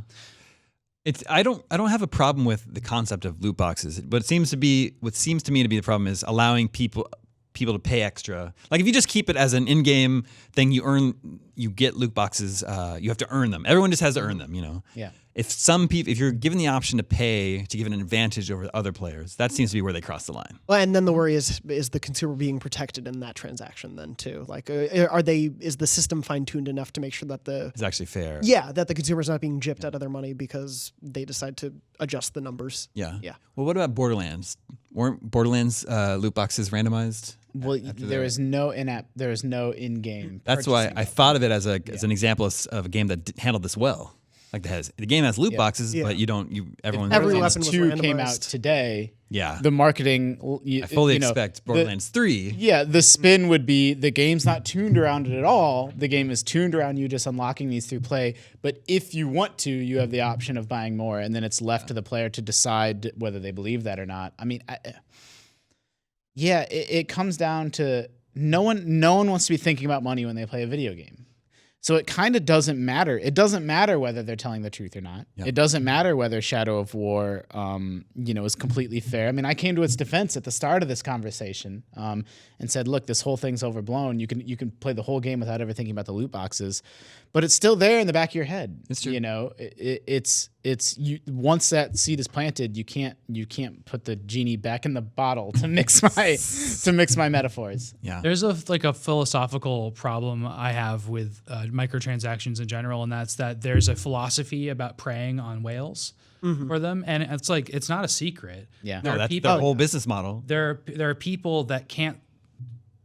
Speaker 1: I don't have a problem with the concept of loot boxes. What seems to me to be the problem is allowing people to pay extra. Like if you just keep it as an in-game thing, you get loot boxes. You have to earn them. Everyone just has to earn them. You know.
Speaker 2: Yeah.
Speaker 1: If you're given the option to pay to give an advantage over other players, that seems to be where they cross the line.
Speaker 4: Well, and then the worry is the consumer being protected in that transaction then too? Like, is the system fine-tuned enough to make sure that
Speaker 1: It's actually fair.
Speaker 4: Yeah, that the consumer's not being gypped out of their money because they decide to adjust the numbers.
Speaker 1: Yeah.
Speaker 4: Yeah.
Speaker 1: Well, what about Borderlands? Weren't Borderlands loot boxes randomized?
Speaker 2: Well, there is no in-app. There is no in-game.
Speaker 1: That's why
Speaker 2: purchasing
Speaker 1: I thought of it as an example of a game that handled this well. Like the game has loot boxes, but everyone.
Speaker 4: Every
Speaker 2: Borderlands
Speaker 4: weapon was
Speaker 2: 2 came out
Speaker 4: randomized.
Speaker 2: today.
Speaker 1: Yeah.
Speaker 2: The marketing.
Speaker 1: I fully expect Borderlands 3.
Speaker 2: Yeah, the spin would be the game's not tuned around it at all. The game is tuned around you just unlocking these through play. But if you want to, you have the option of buying more, and then it's left to the player to decide whether they believe that or not. I mean, it comes down to no one wants to be thinking about money when they play a video game. So it kind of doesn't matter. It doesn't matter whether they're telling the truth or not. Yep. It doesn't matter whether Shadow of War, is completely fair. I mean, I came to its defense at the start of this conversation and said, "Look, this whole thing's overblown. You can play the whole game without ever thinking about the loot boxes, but it's still there in the back of your head.
Speaker 1: It's true.
Speaker 2: You know, it's once that seed is planted, you can't put the genie back in the bottle to mix my metaphors.
Speaker 1: Yeah,
Speaker 3: there's a philosophical problem I have with microtransactions in general, and that's that there's a philosophy about preying on whales for them, and it's not a secret.
Speaker 2: Yeah,
Speaker 1: that's their whole business model.
Speaker 3: There are people that can't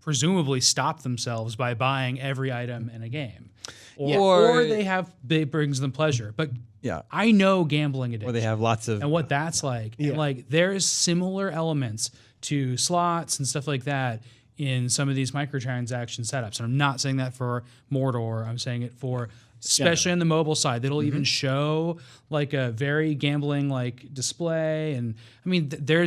Speaker 3: presumably stop themselves by buying every item in a game, or it brings them pleasure, but.
Speaker 1: Yeah,
Speaker 3: I know gambling addiction.
Speaker 1: Or they have lots of...
Speaker 3: And what that's like. Yeah. And like there's similar elements to slots and stuff like that in some of these microtransaction setups. And I'm not saying that for Mordor. I'm saying it for, especially on the mobile side, that'll even show like a very gambling like display. And I mean, there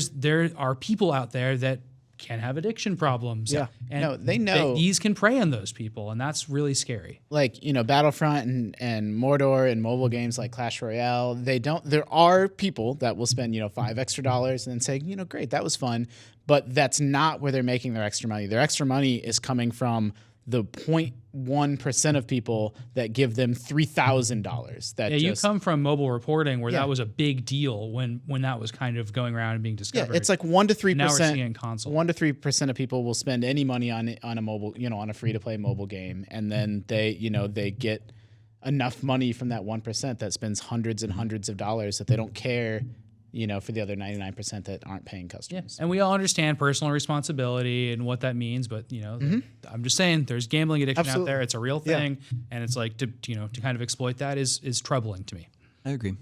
Speaker 3: are people out there that can have addiction problems.
Speaker 4: Yeah.
Speaker 3: And
Speaker 2: they know
Speaker 3: these can prey on those people, and that's really scary.
Speaker 2: Like, Battlefront and Mordor and mobile games like Clash Royale, there are people that will spend, $5 extra and then say, great, that was fun. But that's not where they're making their extra money. Their extra money is coming from the 0.1% of people that give them $3,000.
Speaker 3: You come from mobile reporting where that was a big deal when that was kind of going around and being discovered.
Speaker 2: Yeah, it's like 1 to 3%.
Speaker 3: Now we're seeing it in console.
Speaker 2: 1 to 3% of people will spend any money on a mobile, on a free to play mobile game, and then they get enough money from that 1% that spends hundreds and hundreds of dollars that they don't care. For the other 99% that aren't paying customers.
Speaker 3: Yeah. And we all understand personal responsibility and what that means, but I'm just saying there's gambling addiction out there. It's a real thing, and it's like to kind of exploit that is troubling to me.
Speaker 1: I agree.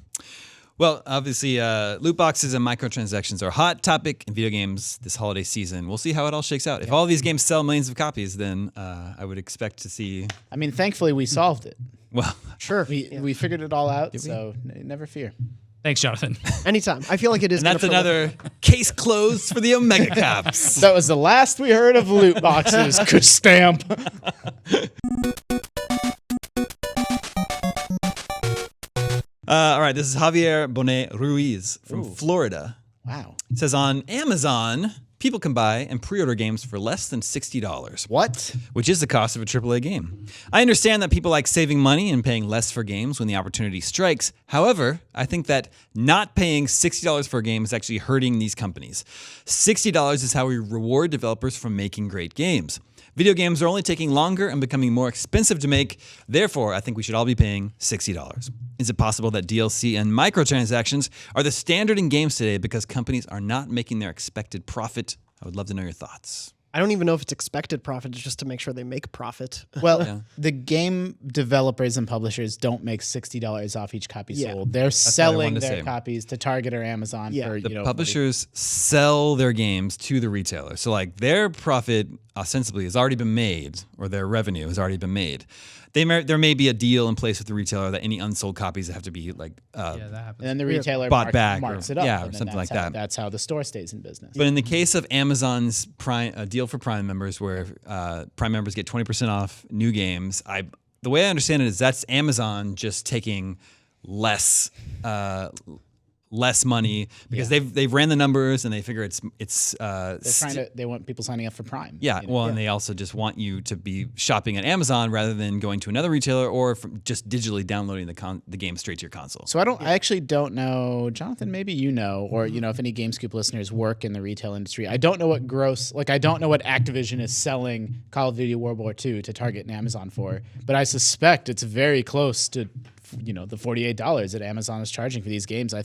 Speaker 1: Well, obviously, loot boxes and microtransactions are a hot topic in video games this holiday season. We'll see how it all shakes out. If all these games sell millions of copies, then I would expect to see.
Speaker 2: I mean, thankfully, we solved it.
Speaker 1: Well,
Speaker 4: sure,
Speaker 2: we figured it all out, so never fear.
Speaker 3: Thanks, Jonathan.
Speaker 4: Anytime. I feel like it is.
Speaker 1: And that's another case closed for the Omega Cops.
Speaker 2: That was the last we heard of loot boxes. Good stamp.
Speaker 1: All right, this is Javier Bonet Ruiz from Florida.
Speaker 2: Wow.
Speaker 1: It says on Amazon, people can buy and pre-order games for less than $60.
Speaker 2: What?
Speaker 1: Which is the cost of a AAA game. I understand that people like saving money and paying less for games when the opportunity strikes. However, I think that not paying $60 for a game is actually hurting these companies. $60 is how we reward developers for making great games. Video games are only taking longer and becoming more expensive to make. Therefore, I think we should all be paying $60. Is it possible that DLC and microtransactions are the standard in games today because companies are not making their expected profit? I would love to know your thoughts.
Speaker 4: I don't even know if it's expected profit. It's just to make sure they make profit.
Speaker 2: Well, the game developers and publishers don't make $60 off each copy sold. They're selling their copies to Target or Amazon for,
Speaker 1: the publishers sell their games to the retailer. So like their profit ostensibly has already been made, or their revenue has already been made. There may be a deal in place with the retailer that any unsold copies have to be like
Speaker 3: that happens.
Speaker 2: And then the retailer
Speaker 1: bought back
Speaker 2: marks
Speaker 1: or,
Speaker 2: it up.
Speaker 1: yeah,
Speaker 2: and then
Speaker 1: something like that.
Speaker 2: That's how the store stays in business.
Speaker 1: But in the case of Amazon's deal for Prime members, where Prime members get 20% off new games, the way I understand it is that's Amazon just taking less money because they've ran the numbers and they figure
Speaker 2: they want people signing up for Prime.
Speaker 1: Yeah, and they also just want you to be shopping at Amazon rather than going to another retailer or just digitally downloading the game straight to your console.
Speaker 2: So I actually don't know, Jonathan. Maybe you know, or if any GameScoop listeners work in the retail industry. I don't know what I don't know what Activision is selling Call of Duty World War II to Target and Amazon for, but I suspect it's very close to the $48 that Amazon is charging for these games. I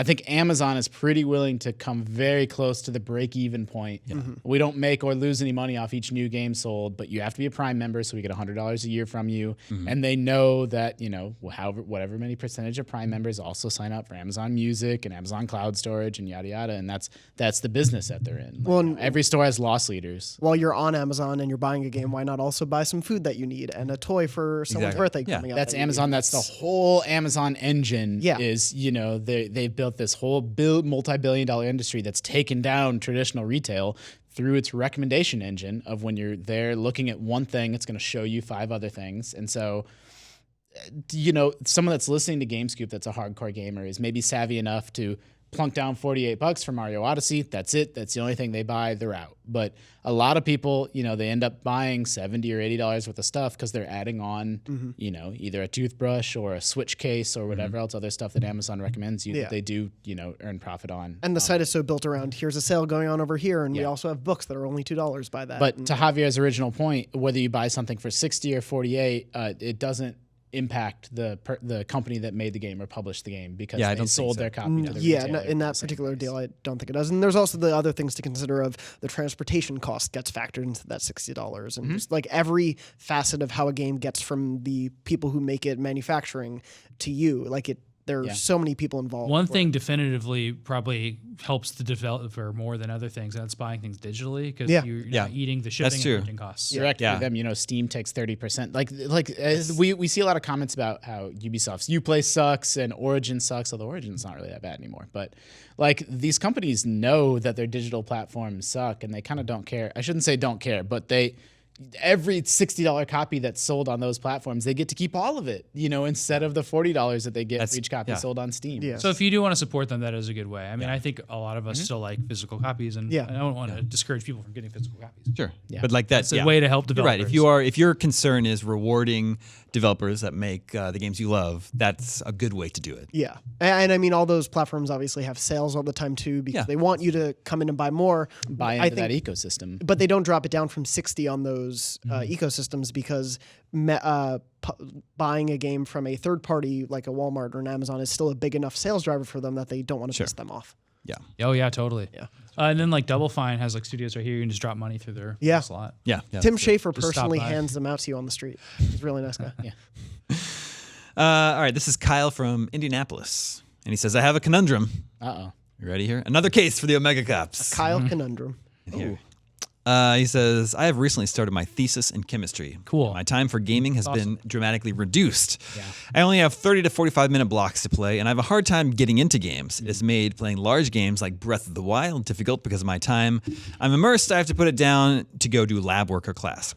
Speaker 2: think Amazon is pretty willing to come very close to the break-even point. Yeah. We don't make or lose any money off each new game sold, but you have to be a Prime member, so we get $100 a year from you. And they know that, whatever many percentage of Prime members also sign up for Amazon Music and Amazon Cloud Storage and yada yada, and that's the business that they're in. Every store has loss leaders.
Speaker 4: While you're on Amazon and you're buying a game, why not also buy some food that you need and a toy for someone's birthday coming up?
Speaker 2: That's Amazon. That's the whole Amazon engine. Yeah. They've built this whole multi-billion-dollar industry that's taken down traditional retail through its recommendation engine of when you're there looking at one thing, it's going to show you 5 other things. And so, someone that's listening to GameScoop that's a hardcore gamer is maybe savvy enough to plunk down $48 for Mario Odyssey. That's it. That's the only thing they buy. They're out. But a lot of people, they end up buying $70 or $80 worth of stuff because they're adding on, either a toothbrush or a Switch case or whatever else other stuff that Amazon recommends you that they do, earn profit on.
Speaker 4: And the site is so built around, here's a sale going on over here, and we also have books that are only $2 by that.
Speaker 2: But to Javier's original point, whether you buy something for $60 or $48, it doesn't impact the company that made the game or published the game because they sold their copy to the retailer.
Speaker 4: In that particular deal, I don't think it does. And there's also the other things to consider of the transportation cost gets factored into that $60. And just like every facet of how a game gets from the people who make it manufacturing to you, there's so many people involved.
Speaker 3: One thing definitively probably helps the developer more than other things, and that's buying things digitally because you're not eating the shipping and printing costs.
Speaker 2: Direct with them, Steam takes 30%. We see a lot of comments about how Ubisoft's Uplay sucks and Origin sucks, although Origin's not really that bad anymore. But these companies know that their digital platforms suck, and they kind of don't care. I shouldn't say don't care, but every $60 copy that's sold on those platforms, they get to keep all of it, instead of the $40 that they get for each copy sold on Steam.
Speaker 4: Yeah.
Speaker 3: So if you do want to support them, that is a good way. I mean, I think a lot of us still like physical copies, and I don't want to discourage people from getting physical copies.
Speaker 1: Sure. Yeah. But that's
Speaker 3: a way to help developers.
Speaker 1: You're right. If your concern is rewarding developers that make the games you love, that's a good way to do it.
Speaker 4: Yeah. And I mean, all those platforms obviously have sales all the time too, because they want you to come in and buy more.
Speaker 2: Buy into that ecosystem.
Speaker 4: But they don't drop it down from 60 on those ecosystems because buying a game from a third party like a Walmart or an Amazon is still a big enough sales driver for them that they don't want to piss them off.
Speaker 1: Yeah.
Speaker 3: Oh yeah, totally. Yeah. And then Double Fine has studios right here. You can just drop money through their slot.
Speaker 1: Yeah.
Speaker 4: Tim Schafer personally hands them out to you on the street. He's a really nice guy.
Speaker 1: All right. This is Kyle from Indianapolis, and he says, "I have a conundrum."
Speaker 2: Uh-oh.
Speaker 1: You ready here? Another case for the Omega Cops.
Speaker 4: Kyle conundrum.
Speaker 1: Here. He says, I have recently started my thesis in chemistry.
Speaker 3: Cool.
Speaker 1: My time for gaming has been dramatically reduced. Yeah. I only have 30 to 45-minute blocks to play, and I have a hard time getting into games. It has made playing large games like Breath of the Wild difficult because of my time. I'm immersed. I have to put it down to go do lab work or class.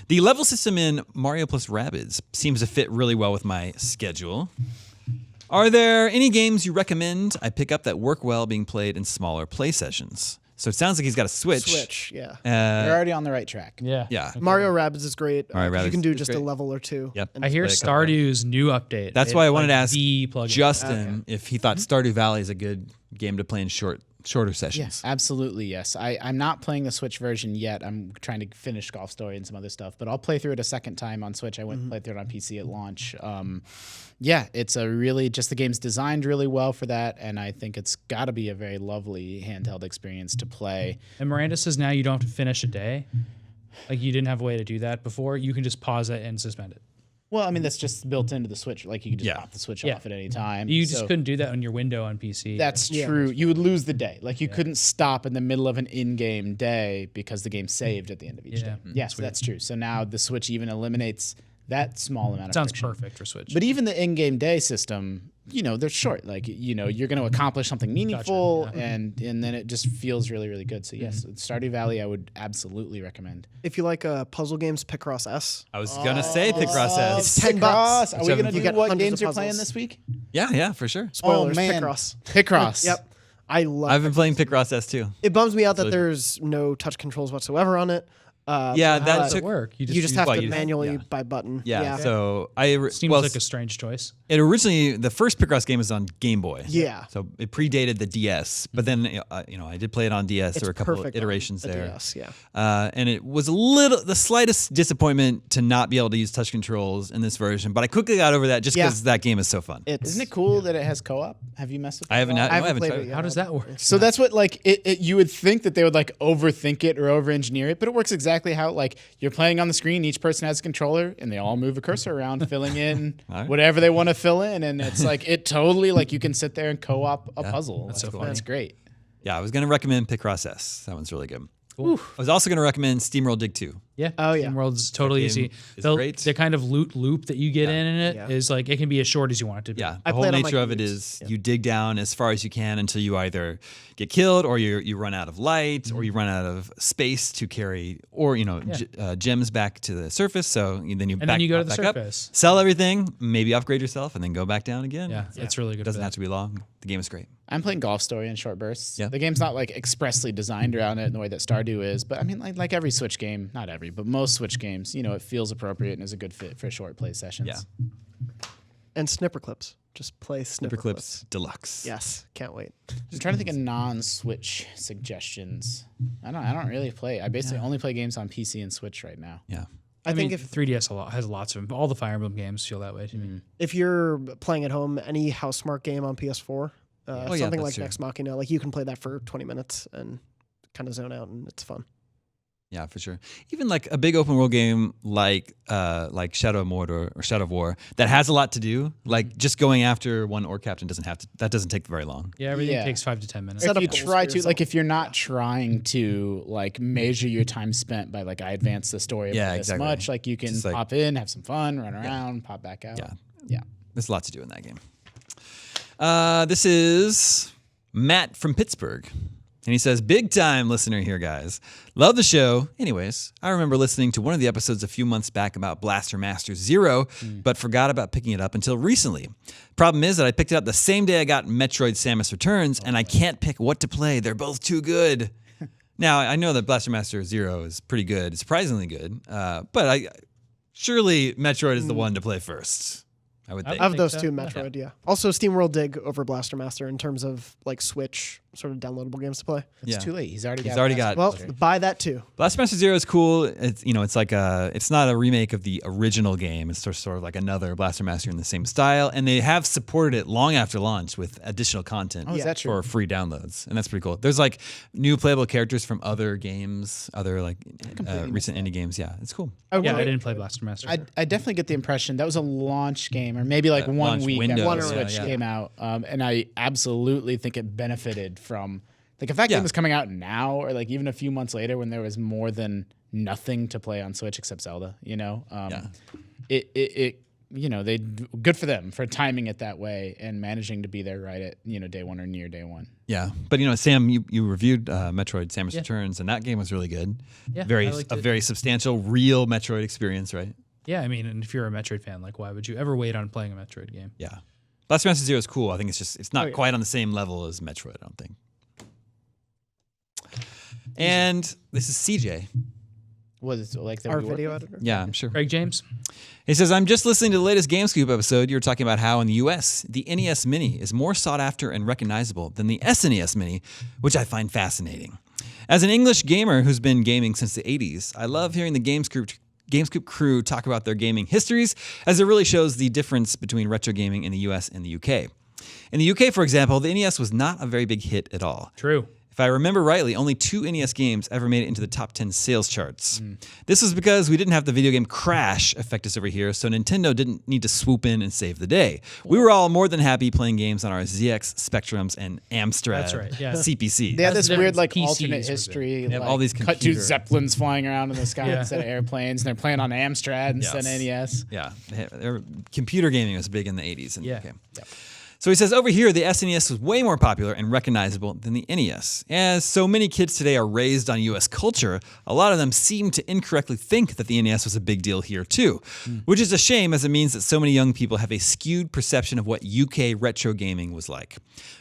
Speaker 1: The level system in Mario plus Rabbids seems to fit really well with my schedule. Are there any games you recommend I pick up that work well being played in smaller play sessions? So it sounds like he's got a Switch.
Speaker 2: You're already on the right track.
Speaker 1: Yeah.
Speaker 4: Okay. Mario Rabbids is great.
Speaker 1: You
Speaker 4: can do just a level or two.
Speaker 1: Yep.
Speaker 3: I hear Stardew's new update.
Speaker 1: That's why I wanted to ask Justin if he thought Stardew Valley is a good game to play in short shorter
Speaker 2: Yes,
Speaker 1: sessions.
Speaker 2: absolutely. Yes. I'm not playing the Switch version yet. I'm trying to finish Golf Story and some other stuff, but I'll play through it a second time on Switch. I went and played through it on PC at launch. Yeah, it's a really just the game's designed really well for that, and I think it's got to be a very lovely handheld experience to play.
Speaker 3: And Miranda says now you don't have to finish a day. Like you didn't have a way to do that before. You can just pause it and suspend it.
Speaker 2: Well, I mean, that's just built into the Switch. Like, you can just
Speaker 1: Yeah.
Speaker 2: pop the Switch
Speaker 3: Yeah.
Speaker 2: off at any time.
Speaker 3: You just
Speaker 2: So
Speaker 3: couldn't do that on your window on PC.
Speaker 2: That's
Speaker 4: Yeah.
Speaker 2: true. You would lose the day. Like, you couldn't stop in the middle of an in-game day because the game saved at the end of each
Speaker 3: Yeah.
Speaker 2: day. Yes, that's true. So now the Switch even eliminates that small amount of
Speaker 3: sounds
Speaker 2: friction.
Speaker 3: perfect for Switch.
Speaker 2: But even the in-game day system, they're short. Like, you're going to accomplish something meaningful, and then it just feels really, really good. So yes, Stardew Valley I would absolutely recommend.
Speaker 4: If you like puzzle games, Picross S.
Speaker 1: I was gonna say Picross S.
Speaker 4: It's $10.
Speaker 2: Are we going to
Speaker 4: You
Speaker 2: do
Speaker 4: get
Speaker 2: what
Speaker 4: hundreds
Speaker 2: games
Speaker 4: of
Speaker 2: you're playing
Speaker 4: puzzles.
Speaker 2: this week?
Speaker 1: Yeah, for sure.
Speaker 4: Spoilers,
Speaker 2: Oh, man.
Speaker 4: Picross.
Speaker 2: Picross.
Speaker 4: Yep. I love
Speaker 1: I've been playing Picross S too.
Speaker 4: it. Bums me out that there's no touch controls whatsoever on it.
Speaker 1: Yeah,
Speaker 3: How
Speaker 1: that
Speaker 3: does
Speaker 1: took.
Speaker 3: it work?
Speaker 4: You just have
Speaker 1: well,
Speaker 4: to
Speaker 1: you just-
Speaker 4: manually
Speaker 1: yeah.
Speaker 4: by button.
Speaker 1: Yeah, so
Speaker 3: Seems
Speaker 1: well,
Speaker 3: like a strange choice.
Speaker 1: it originally the first Picross game was on Game Boy.
Speaker 4: Yeah.
Speaker 1: So it predated the DS, but then I did play it on DS. There were a couple of
Speaker 4: perfect
Speaker 1: iterations
Speaker 4: on the
Speaker 1: there.
Speaker 4: DS, yeah.
Speaker 1: And it was the slightest disappointment to not be able to use touch controls in this version, but I quickly got over that just
Speaker 4: Yeah.
Speaker 1: because that game is so fun.
Speaker 4: Isn't
Speaker 2: Isn't it cool that it has co-op? Have you messed with it?
Speaker 1: I haven't,
Speaker 2: at all?
Speaker 1: I haven't
Speaker 4: played
Speaker 1: tried
Speaker 4: it
Speaker 1: it.
Speaker 4: yet.
Speaker 3: How does that work?
Speaker 2: So that's what you would think that they would overthink it or over-engineer it, but it works exactly how you're playing on the screen. Each person has a controller, and they all move a cursor around, filling in
Speaker 1: right.
Speaker 2: whatever they want to fill in, and it's it totally you can sit there and co-op a puzzle.
Speaker 3: That's so
Speaker 2: Like,
Speaker 3: funny.
Speaker 2: That's great.
Speaker 1: Yeah, I was going to recommend Picross S. That one's really good.
Speaker 3: Cool.
Speaker 1: I was also going to recommend Steamroll Dig 2.
Speaker 3: Yeah.
Speaker 4: Oh, yeah.
Speaker 3: World's totally
Speaker 1: That game
Speaker 3: easy.
Speaker 1: is
Speaker 3: The,
Speaker 1: great.
Speaker 3: the kind of loop that you get in it is
Speaker 4: Yeah.
Speaker 3: it can be as short as you want it to be.
Speaker 1: Yeah,
Speaker 4: I
Speaker 1: the whole
Speaker 4: played on my
Speaker 1: nature of it
Speaker 4: commutes.
Speaker 1: is you dig down as far as you can until you either get killed or you run out of light or you run out of space to carry or gems back to the surface. So then you
Speaker 3: then you go to the
Speaker 1: back up,
Speaker 3: surface.
Speaker 1: sell everything, maybe upgrade yourself, and then go back down again.
Speaker 3: Yeah, it's really good.
Speaker 1: It doesn't
Speaker 3: for
Speaker 1: have to be long. The game is great.
Speaker 2: I'm playing Golf Story in short bursts.
Speaker 1: Yeah.
Speaker 2: The game's not expressly designed around it in the way that Stardew is, but I mean like every Switch game, not every, but most Switch games, it feels appropriate and is a good fit for short play sessions.
Speaker 1: Yeah.
Speaker 4: And snipper clips. Just play snipper
Speaker 1: Clips Deluxe.
Speaker 4: Yes, can't wait.
Speaker 2: I'm trying to think of non-Switch suggestions. I don't really play. I basically only play games on PC and Switch right now.
Speaker 1: Yeah.
Speaker 3: I
Speaker 4: think
Speaker 3: mean,
Speaker 4: if
Speaker 3: 3DS has lots of them. All the Fire Emblem games feel that way to me.
Speaker 4: if you're playing at home, any Housemarque game on PS4,
Speaker 1: yeah,
Speaker 4: something
Speaker 1: that's
Speaker 4: like
Speaker 1: true.
Speaker 4: Nex Machina, you can play that for 20 minutes and kind of zone out, and it's fun.
Speaker 1: Yeah, for sure. Even a big open world game like Shadow of Mordor or Shadow of War that has a lot to do. Just going after one orc captain doesn't take very long.
Speaker 3: Yeah, everything
Speaker 2: Yeah.
Speaker 3: takes 5 to 10 minutes.
Speaker 4: Set
Speaker 2: If you
Speaker 4: up goals
Speaker 2: try
Speaker 4: for
Speaker 2: to
Speaker 4: yourself.
Speaker 2: if you're not trying to measure your time spent by I advance the story
Speaker 1: Yeah,
Speaker 2: by this
Speaker 1: exactly.
Speaker 2: much, you can
Speaker 1: Just
Speaker 2: pop in, have some fun, run around, pop back out.
Speaker 1: Yeah. There's a lot to do in that game. This is Matt from Pittsburgh. And he says, big time listener here, guys. Love the show. Anyways, I remember listening to one of the episodes a few months back about Blaster Master Zero, but forgot about picking it up until recently. Problem is that I picked it up the same day I got Metroid Samus Returns, and I can't pick what to play. They're both too good. Now, I know that Blaster Master Zero is pretty good, surprisingly good, but surely Metroid is the one to play first. I would think.
Speaker 4: Of those
Speaker 3: so.
Speaker 4: two, Metroid, yeah. Also, SteamWorld Dig over Blaster Master in terms of Switch sort of downloadable games to play.
Speaker 2: It's too late. He's already got
Speaker 1: got-
Speaker 4: Well, buy that too.
Speaker 1: Blaster Master Zero is cool. It's it's it's not a remake of the original game. It's sort of like another Blaster Master in the same style, and they have supported it long after launch with additional content
Speaker 2: is that true?
Speaker 1: for free downloads, and that's pretty cool. There's new playable characters from other games, other recent indie games. Yeah, it's cool.
Speaker 3: Yeah, I didn't play Blaster Master.
Speaker 2: I definitely get the impression that was a launch game, or maybe 1
Speaker 1: launch
Speaker 2: week
Speaker 1: window.
Speaker 2: after
Speaker 1: Yeah,
Speaker 2: Switch
Speaker 1: yeah.
Speaker 2: came out, and I absolutely think it benefited from if that
Speaker 1: Yeah.
Speaker 2: game was coming out now, or even a few months later when there was more than nothing to play on Switch except Zelda. They good for them for timing it that way and managing to be there right at day one or near day one.
Speaker 1: Yeah, but Sam, you reviewed Metroid: Samus Returns, and that game was really good.
Speaker 3: Yeah,
Speaker 1: very
Speaker 3: I liked it.
Speaker 1: very substantial, real Metroid experience, right?
Speaker 3: Yeah, I mean, and if you're a Metroid fan, why would you ever wait on playing a Metroid game?
Speaker 1: Yeah, Blaster Master Zero is cool. I think it's not quite on the same level as Metroid. I don't think. And this is CJ.
Speaker 2: Was it like the
Speaker 4: Our
Speaker 2: rework?
Speaker 4: video editor.
Speaker 1: Yeah, I'm sure.
Speaker 3: Craig James.
Speaker 1: He says, I'm just listening to the latest Game Scoop episode. You were talking about how in the US, the NES Mini is more sought after and recognizable than the SNES Mini, which I find fascinating. As an English gamer who's been gaming since the 80s, I love hearing the Game Scoop crew talk about their gaming histories, as it really shows the difference between retro gaming in the US and the UK. In the UK, for example, the NES was not a very big hit at all.
Speaker 3: True.
Speaker 1: If I remember rightly, only 2 NES games ever made it into the top 10 sales charts. This was because we didn't have the video game crash affect us over here, so Nintendo didn't need to swoop in and save the day. We were all more than happy playing games on our ZX Spectrums and Amstrad
Speaker 3: That's right, yeah.
Speaker 1: CPC.
Speaker 2: They had
Speaker 3: That's
Speaker 2: this
Speaker 3: the
Speaker 2: weird
Speaker 3: difference.
Speaker 2: like
Speaker 3: PCs
Speaker 2: alternate
Speaker 3: was it.
Speaker 2: history.
Speaker 1: They have
Speaker 2: like,
Speaker 1: all these
Speaker 2: cut to
Speaker 1: computer-
Speaker 2: Zeppelins flying around in the sky
Speaker 3: Yeah.
Speaker 2: instead of airplanes, and they're playing on Amstrad instead of
Speaker 1: Yes.
Speaker 2: NES.
Speaker 1: Yeah, computer gaming was big in the 80s. And,
Speaker 3: Yeah.
Speaker 1: okay. So he says, over here, the SNES was way more popular and recognizable than the NES. As so many kids today are raised on US culture, a lot of them seem to incorrectly think that the NES was a big deal here too, which is a shame as it means that so many young people have a skewed perception of what UK retro gaming was like.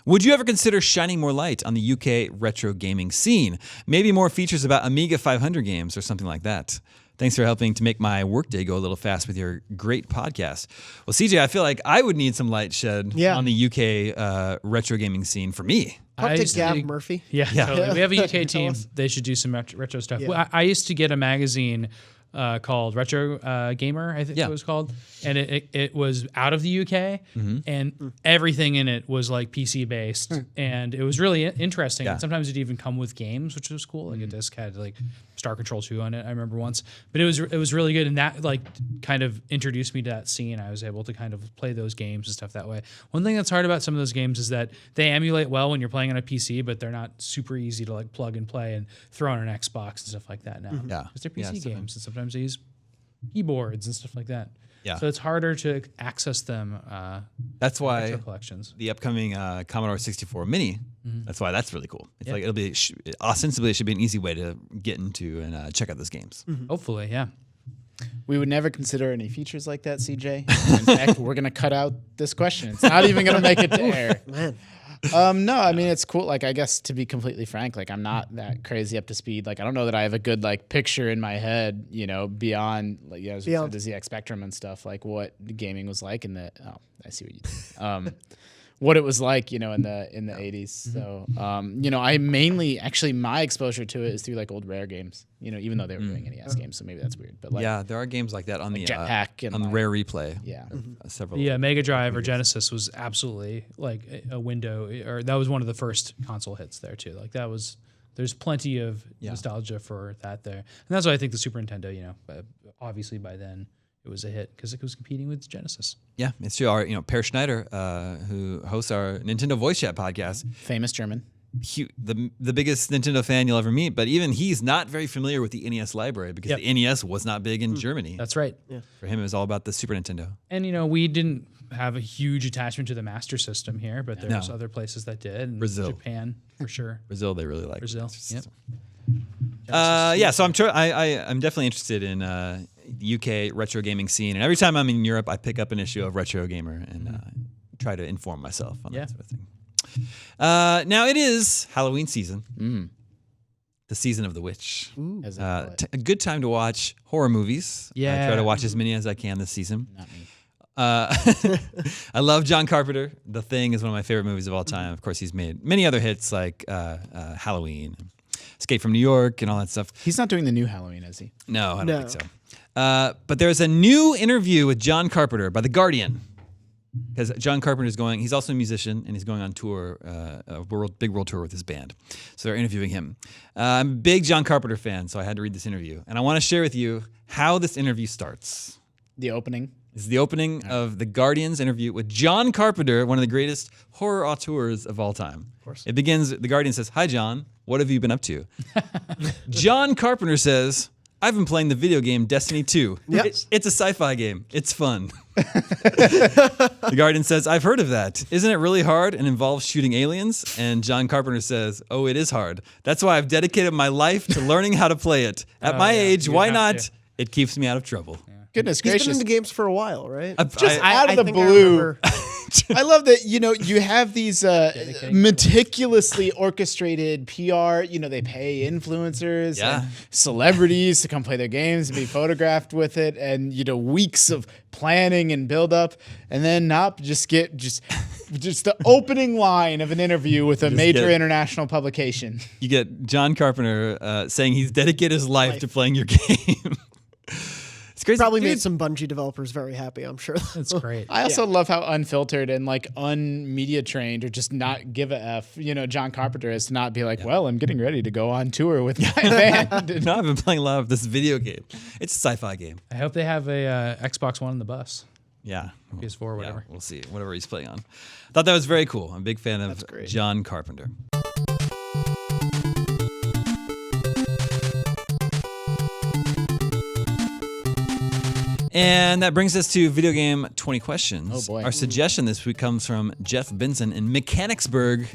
Speaker 1: Would you ever consider shining more light on the UK retro gaming scene? Maybe more features about Amiga 500 games or something like that. Thanks for helping to make my workday go a little fast with your great podcast. Well, CJ, I feel like I would need some light shed on the UK retro gaming scene for me.
Speaker 4: Talk
Speaker 3: I
Speaker 4: to
Speaker 3: used to
Speaker 4: Gav
Speaker 3: do-
Speaker 4: Murphy.
Speaker 3: Yeah, totally. We have a UK
Speaker 4: Tell
Speaker 3: team.
Speaker 4: us.
Speaker 3: They should do some retro stuff.
Speaker 4: Yeah.
Speaker 3: Well, I used to get a magazine called Retro Gamer, I think it was called, and it was out of the UK, and everything in it was like PC based, and it was really interesting.
Speaker 1: Yeah.
Speaker 3: And sometimes it'd even come with games, which was cool. Like a disc had like Star Control 2 on it. I remember once, but it was really good, and that like kind of introduced me to that scene. I was able to kind of play those games and stuff that way. One thing that's hard about some of those games is that they emulate well when you're playing on a PC, but they're not super easy to like plug and play and throw on an Xbox and stuff like that now.
Speaker 1: Yeah.
Speaker 3: Because they're PC
Speaker 1: Yeah,
Speaker 3: games, and sometimes they use keyboards and stuff like that.
Speaker 1: Yeah.
Speaker 3: So it's harder to access them.
Speaker 1: That's why
Speaker 3: Retro collections.
Speaker 1: the upcoming Commodore 64 Mini, that's why that's really cool. It's like it'll be ostensibly it should be an easy way to get into and check out those games.
Speaker 3: Hopefully, yeah.
Speaker 2: We would never consider any features like that, CJ. In fact, we're gonna cut out this question. It's not even gonna make it to air.
Speaker 4: Man.
Speaker 2: No, I mean it's cool. Like I guess to be completely frank, like I'm not that crazy up to speed. Like I don't know that I have a good like picture in my head, you know, beyond like as we said, the ZX Spectrum and stuff, like what the gaming was like in the. Oh, I see what you did. What it was like, you know, in the 80s. So, you know, I mainly actually my exposure to it is through like old Rare games. You know, even though they were doing NES games, so maybe that's weird. But like,
Speaker 1: Yeah, there are games like that on the
Speaker 2: Jetpack and
Speaker 1: on the
Speaker 2: like-
Speaker 1: Rare Replay.
Speaker 2: yeah.
Speaker 1: Several.
Speaker 3: Yeah, Mega Drive or Genesis was absolutely like a window, or that was one of the first console hits there too. Like that was, there's plenty of nostalgia for that there, and that's why I think the Super Nintendo, you know, obviously by then it was a hit because it was competing with Genesis.
Speaker 1: Yeah, it's true. Our, Per Schneider, who hosts our Nintendo Voice Chat podcast,
Speaker 2: Famous German.
Speaker 1: the biggest Nintendo fan you'll ever meet, but even he's not very familiar with the NES library because the NES was not big in Germany.
Speaker 3: That's right.
Speaker 1: For him, it was all about the Super Nintendo.
Speaker 3: And you know, we didn't have a huge attachment to the Master System here, but there's other places that did. And
Speaker 1: Brazil.
Speaker 3: Japan for sure.
Speaker 1: Brazil, they really like
Speaker 3: Brazil. Yep.
Speaker 1: Yeah, so I'm definitely interested in the UK retro gaming scene, and every time I'm in Europe, I pick up an issue of Retro Gamer and try to inform myself on that sort of thing. Now it is Halloween season, the season of the witch.
Speaker 2: As they call it.
Speaker 1: A good time to watch horror movies. I try to watch as many as I can this season.
Speaker 2: Not me.
Speaker 1: I love John Carpenter. The Thing is one of my favorite movies of all time. Of course, he's made many other hits like Halloween, Escape from New York, and all that stuff.
Speaker 2: He's not doing the new Halloween, is he?
Speaker 1: No, I don't
Speaker 4: No.
Speaker 1: think so. But there's a new interview with John Carpenter by The Guardian. Because John Carpenter is going, he's also a musician, and he's going on tour, a big world tour with his band. So they're interviewing him. I'm a big John Carpenter fan, so I had to read this interview. And I want to share with you how this interview starts.
Speaker 2: The opening.
Speaker 1: This is the opening of The Guardian's interview with John Carpenter, one of the greatest horror auteurs of all time. Of
Speaker 4: course.
Speaker 1: It begins, The Guardian says, "Hi, John. What have you been up to?" John Carpenter says, "I've been playing the video game Destiny 2.
Speaker 4: Yep.
Speaker 1: It's a sci-fi game. It's fun." The Guardian says, "I've heard of that. Isn't it really hard and involves shooting aliens?" And John Carpenter says, "Oh, it is hard. That's why I've dedicated my life to learning how to play it. At my age,
Speaker 3: you
Speaker 1: why
Speaker 3: have
Speaker 1: not?
Speaker 3: to.
Speaker 1: It keeps me out of trouble."
Speaker 2: Goodness
Speaker 4: He's been
Speaker 2: gracious.
Speaker 4: into games for a while, right?
Speaker 2: Just out of the
Speaker 4: I
Speaker 2: blue.
Speaker 4: remember
Speaker 2: I love that, you have these meticulously orchestrated PR, they pay influencers and celebrities to come play their games and be photographed with it, and, weeks of planning and build up, and then just the opening line of an interview with a major international publication.
Speaker 1: You get John Carpenter saying he's dedicated his life to playing your game. It's crazy.
Speaker 4: Probably made some Bungie developers very happy, I'm sure.
Speaker 3: That's great.
Speaker 2: I also love how unfiltered and unmedia trained, or just not give a F, John Carpenter is, to not be like, well, I'm getting ready to go on tour with my band.
Speaker 1: No, I've been playing a lot of this video game. It's a sci-fi game.
Speaker 3: I hope they have a Xbox One in the bus.
Speaker 1: Yeah.
Speaker 3: PS4, whatever.
Speaker 1: Yeah, we'll see. Whatever he's playing on. Thought that was very cool. I'm a big fan of John Carpenter. And that brings us to Video Game 20 Questions.
Speaker 2: Oh, boy.
Speaker 1: Our suggestion this week comes from Jeff Benson in Mechanicsburg,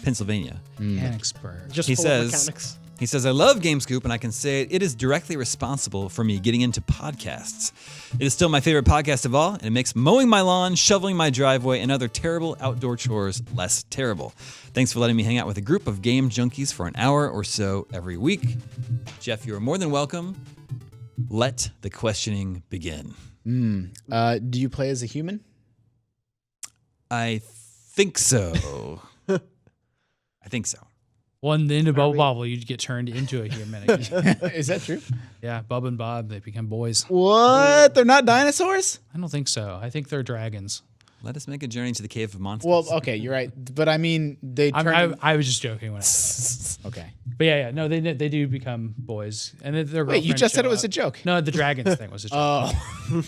Speaker 1: Pennsylvania.
Speaker 3: Mechanicsburg.
Speaker 4: Just
Speaker 1: He
Speaker 4: full
Speaker 1: says,
Speaker 4: of mechanics.
Speaker 1: He says, I love GameScoop, and I can say it is directly responsible for me getting into podcasts. It is still my favorite podcast of all, and it makes mowing my lawn, shoveling my driveway, and other terrible outdoor chores less terrible. Thanks for letting me hang out with a group of game junkies for an hour or so every week. Jeff, you are more than welcome. Let the questioning begin.
Speaker 2: Do you play as a human?
Speaker 1: I think so. I think so.
Speaker 3: Well, in the end of Bubble Bobble, you'd get turned into a human again.
Speaker 2: Is that true?
Speaker 3: Yeah, Bub and Bob, they become boys.
Speaker 2: What? They're not dinosaurs?
Speaker 3: I don't think so. I think they're dragons.
Speaker 1: Let us make a journey to the Cave of Monsters.
Speaker 2: Well, okay, you're right. But I mean, they turn...
Speaker 3: I was just joking when I said that.
Speaker 2: Okay.
Speaker 3: But yeah, no, they do become boys. And then their
Speaker 2: Wait, you
Speaker 3: girlfriends
Speaker 2: just said
Speaker 3: show
Speaker 2: it was
Speaker 3: up.
Speaker 2: a joke.
Speaker 3: No, the dragons thing was a joke.
Speaker 2: Oh.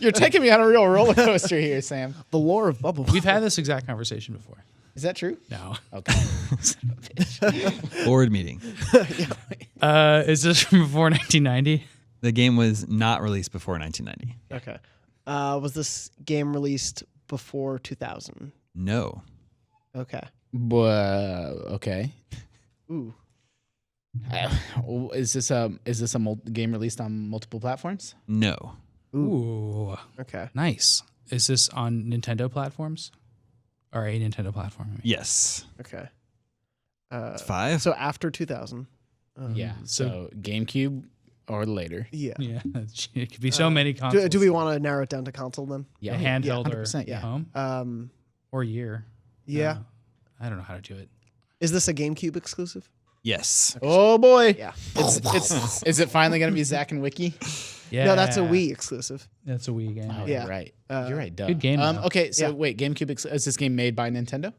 Speaker 2: You're taking me on a real roller coaster here, Sam.
Speaker 4: The lore of Bubble.
Speaker 3: We've had this exact conversation before.
Speaker 2: Is that true?
Speaker 3: No.
Speaker 2: Okay.
Speaker 1: Board meeting.
Speaker 3: Is this from before 1990?
Speaker 1: The game was not released before 1990.
Speaker 4: Okay. Was this game released before 2000?
Speaker 1: No.
Speaker 4: Okay.
Speaker 2: Okay.
Speaker 4: Ooh.
Speaker 2: Is this a game released on multiple platforms?
Speaker 1: No.
Speaker 3: Ooh.
Speaker 4: Okay.
Speaker 3: Nice. Is this on Nintendo platforms? Or a Nintendo platform? I mean.
Speaker 1: Yes.
Speaker 4: Okay.
Speaker 1: It's 5.
Speaker 4: So after 2000.
Speaker 2: Yeah. So GameCube or later.
Speaker 4: Yeah.
Speaker 3: Yeah. It could be so many consoles.
Speaker 4: Do we want to narrow it down to console then?
Speaker 3: A handheld or
Speaker 2: 100%, yeah.
Speaker 3: home? Or year?
Speaker 4: Yeah.
Speaker 3: I don't know how to do it.
Speaker 4: Is this a GameCube exclusive?
Speaker 1: Yes.
Speaker 2: Oh boy.
Speaker 4: Yeah.
Speaker 2: Is it finally going to be Zack and Wiki?
Speaker 3: Yeah.
Speaker 4: No, that's a Wii exclusive.
Speaker 3: That's a Wii game.
Speaker 2: Oh,
Speaker 4: Yeah.
Speaker 2: You're right. You're right. Duh.
Speaker 3: Good game, though.
Speaker 2: Okay. So
Speaker 4: Yeah.
Speaker 2: wait, GameCube is this game made by Nintendo?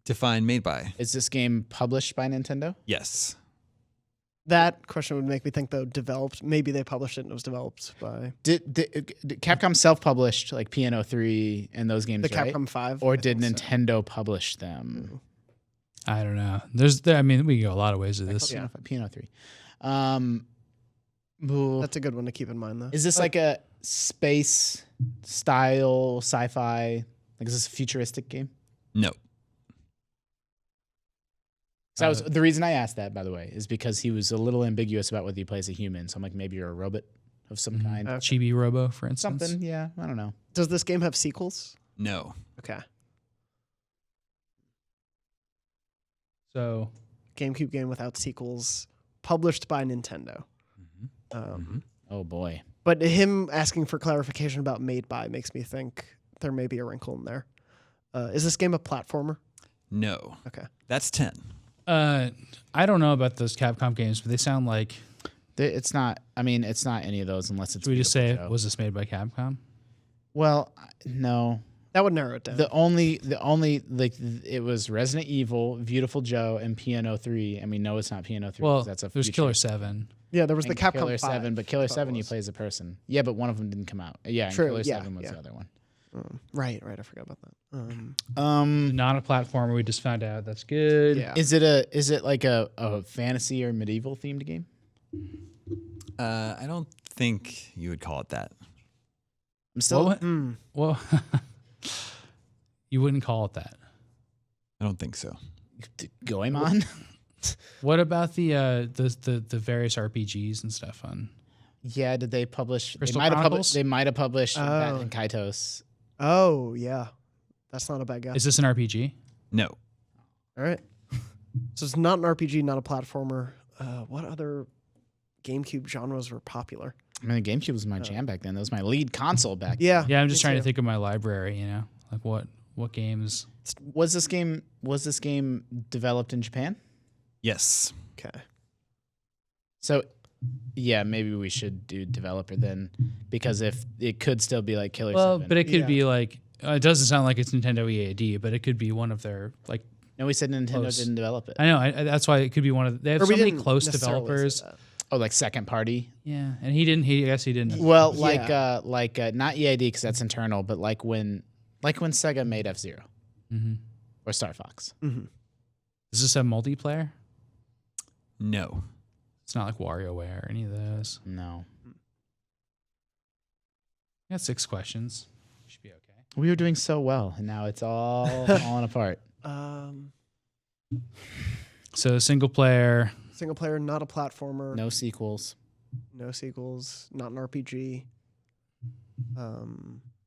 Speaker 1: Define made by.
Speaker 2: Is this game published by Nintendo?
Speaker 1: Yes.
Speaker 4: That question would make me think, though, developed. Maybe they published it and it was developed by
Speaker 2: Did Capcom self-published like PNO3 and those games,
Speaker 4: the
Speaker 2: right?
Speaker 4: Capcom 5?
Speaker 2: Or
Speaker 4: I
Speaker 2: did
Speaker 4: think so.
Speaker 2: Nintendo publish them?
Speaker 3: I don't know. I mean, we can go a lot of ways with this.
Speaker 2: Yeah. PNO3.
Speaker 4: That's a good one to keep in mind, though.
Speaker 2: Is this like a space style sci-fi? Like, is this a futuristic game?
Speaker 1: No.
Speaker 2: So that was the reason I asked that, by the way, is because he was a little ambiguous about whether you play as a human. So I'm like, maybe you're a robot of some kind.
Speaker 3: Chibi Robo, for instance.
Speaker 2: Something, yeah. I don't know.
Speaker 4: Does this game have sequels?
Speaker 1: No.
Speaker 4: Okay.
Speaker 3: So
Speaker 4: GameCube game without sequels, published by Nintendo.
Speaker 2: Oh boy.
Speaker 4: But him asking for clarification about made by makes me think there may be a wrinkle in there. Is this game a platformer?
Speaker 1: No.
Speaker 4: Okay.
Speaker 1: That's 10.
Speaker 3: I don't know about those Capcom games, but they sound like.
Speaker 2: It's not. I mean, it's not any of those unless it's.
Speaker 3: Should we just say,
Speaker 2: Beautiful Joe.
Speaker 3: was this made by Capcom?
Speaker 2: Well, no.
Speaker 4: That would narrow it down.
Speaker 2: The only like it was Resident Evil, Beautiful Joe, and PNO3, and we know it's not PNO3.
Speaker 3: Well,
Speaker 2: that's a
Speaker 3: there's
Speaker 2: future-
Speaker 3: Killer 7.
Speaker 4: yeah, there was the
Speaker 2: and
Speaker 4: Capcom
Speaker 2: Killer
Speaker 4: 5.
Speaker 2: 7, but Killer
Speaker 4: I thought
Speaker 2: 7
Speaker 4: it
Speaker 2: you
Speaker 4: was.
Speaker 2: play as a person. Yeah, but one of them didn't come out. Yeah, and
Speaker 4: True,
Speaker 2: Killer
Speaker 4: yeah,
Speaker 2: 7 was
Speaker 4: yeah.
Speaker 2: the other one.
Speaker 4: Right. I forgot about that.
Speaker 3: Not a platformer. We just found out. That's good.
Speaker 4: Yeah.
Speaker 2: Is it like a fantasy or medieval themed game?
Speaker 1: I don't think you would call it that.
Speaker 2: I'm still.
Speaker 3: What? Well, you wouldn't call it that.
Speaker 1: I don't think so.
Speaker 2: Goemon?
Speaker 3: What about the various RPGs and stuff on?
Speaker 2: Yeah, did they publish?
Speaker 3: Crystal
Speaker 2: they might have
Speaker 3: Chronicles?
Speaker 2: published. They might have published
Speaker 4: Oh.
Speaker 2: Bat and Kaitos.
Speaker 4: Oh yeah, that's not a bad guess.
Speaker 3: Is this an RPG?
Speaker 1: No.
Speaker 4: All right. So it's not an RPG, not a platformer. What other GameCube genres were popular?
Speaker 2: I mean, the GameCube was my jam back then. That was my lead console back then.
Speaker 4: Yeah.
Speaker 3: Yeah, I'm just
Speaker 4: me
Speaker 3: trying to
Speaker 4: too.
Speaker 3: think of my library. Like what games?
Speaker 2: Was this game developed in Japan?
Speaker 1: Yes.
Speaker 4: Okay.
Speaker 2: So, yeah, maybe we should do developer then, because if it could still be like Killer 7.
Speaker 3: But it could
Speaker 4: Yeah.
Speaker 3: be like it doesn't sound like it's Nintendo EAD, but it could be one of their like.
Speaker 2: No, we said Nintendo
Speaker 3: Close.
Speaker 2: didn't develop it.
Speaker 3: I know. That's why it could be one of. They have
Speaker 4: Or
Speaker 3: so
Speaker 4: we
Speaker 3: many
Speaker 4: didn't
Speaker 3: close
Speaker 4: necessarily say
Speaker 3: developers.
Speaker 4: that.
Speaker 2: Oh, like second party.
Speaker 3: Yeah, and he didn't. I guess he didn't.
Speaker 2: Well,
Speaker 4: Yeah.
Speaker 2: like not EID because that's internal, but like when Sega made F-Zero or Star Fox.
Speaker 3: Does this have multiplayer?
Speaker 1: No.
Speaker 3: It's not like WarioWare or any of those.
Speaker 2: No,
Speaker 3: I got 6 questions. Should be okay.
Speaker 2: we were doing so well, and now it's all falling apart.
Speaker 3: So single player.
Speaker 4: Single player, not a platformer.
Speaker 2: No sequels.
Speaker 4: No sequels. Not an RPG.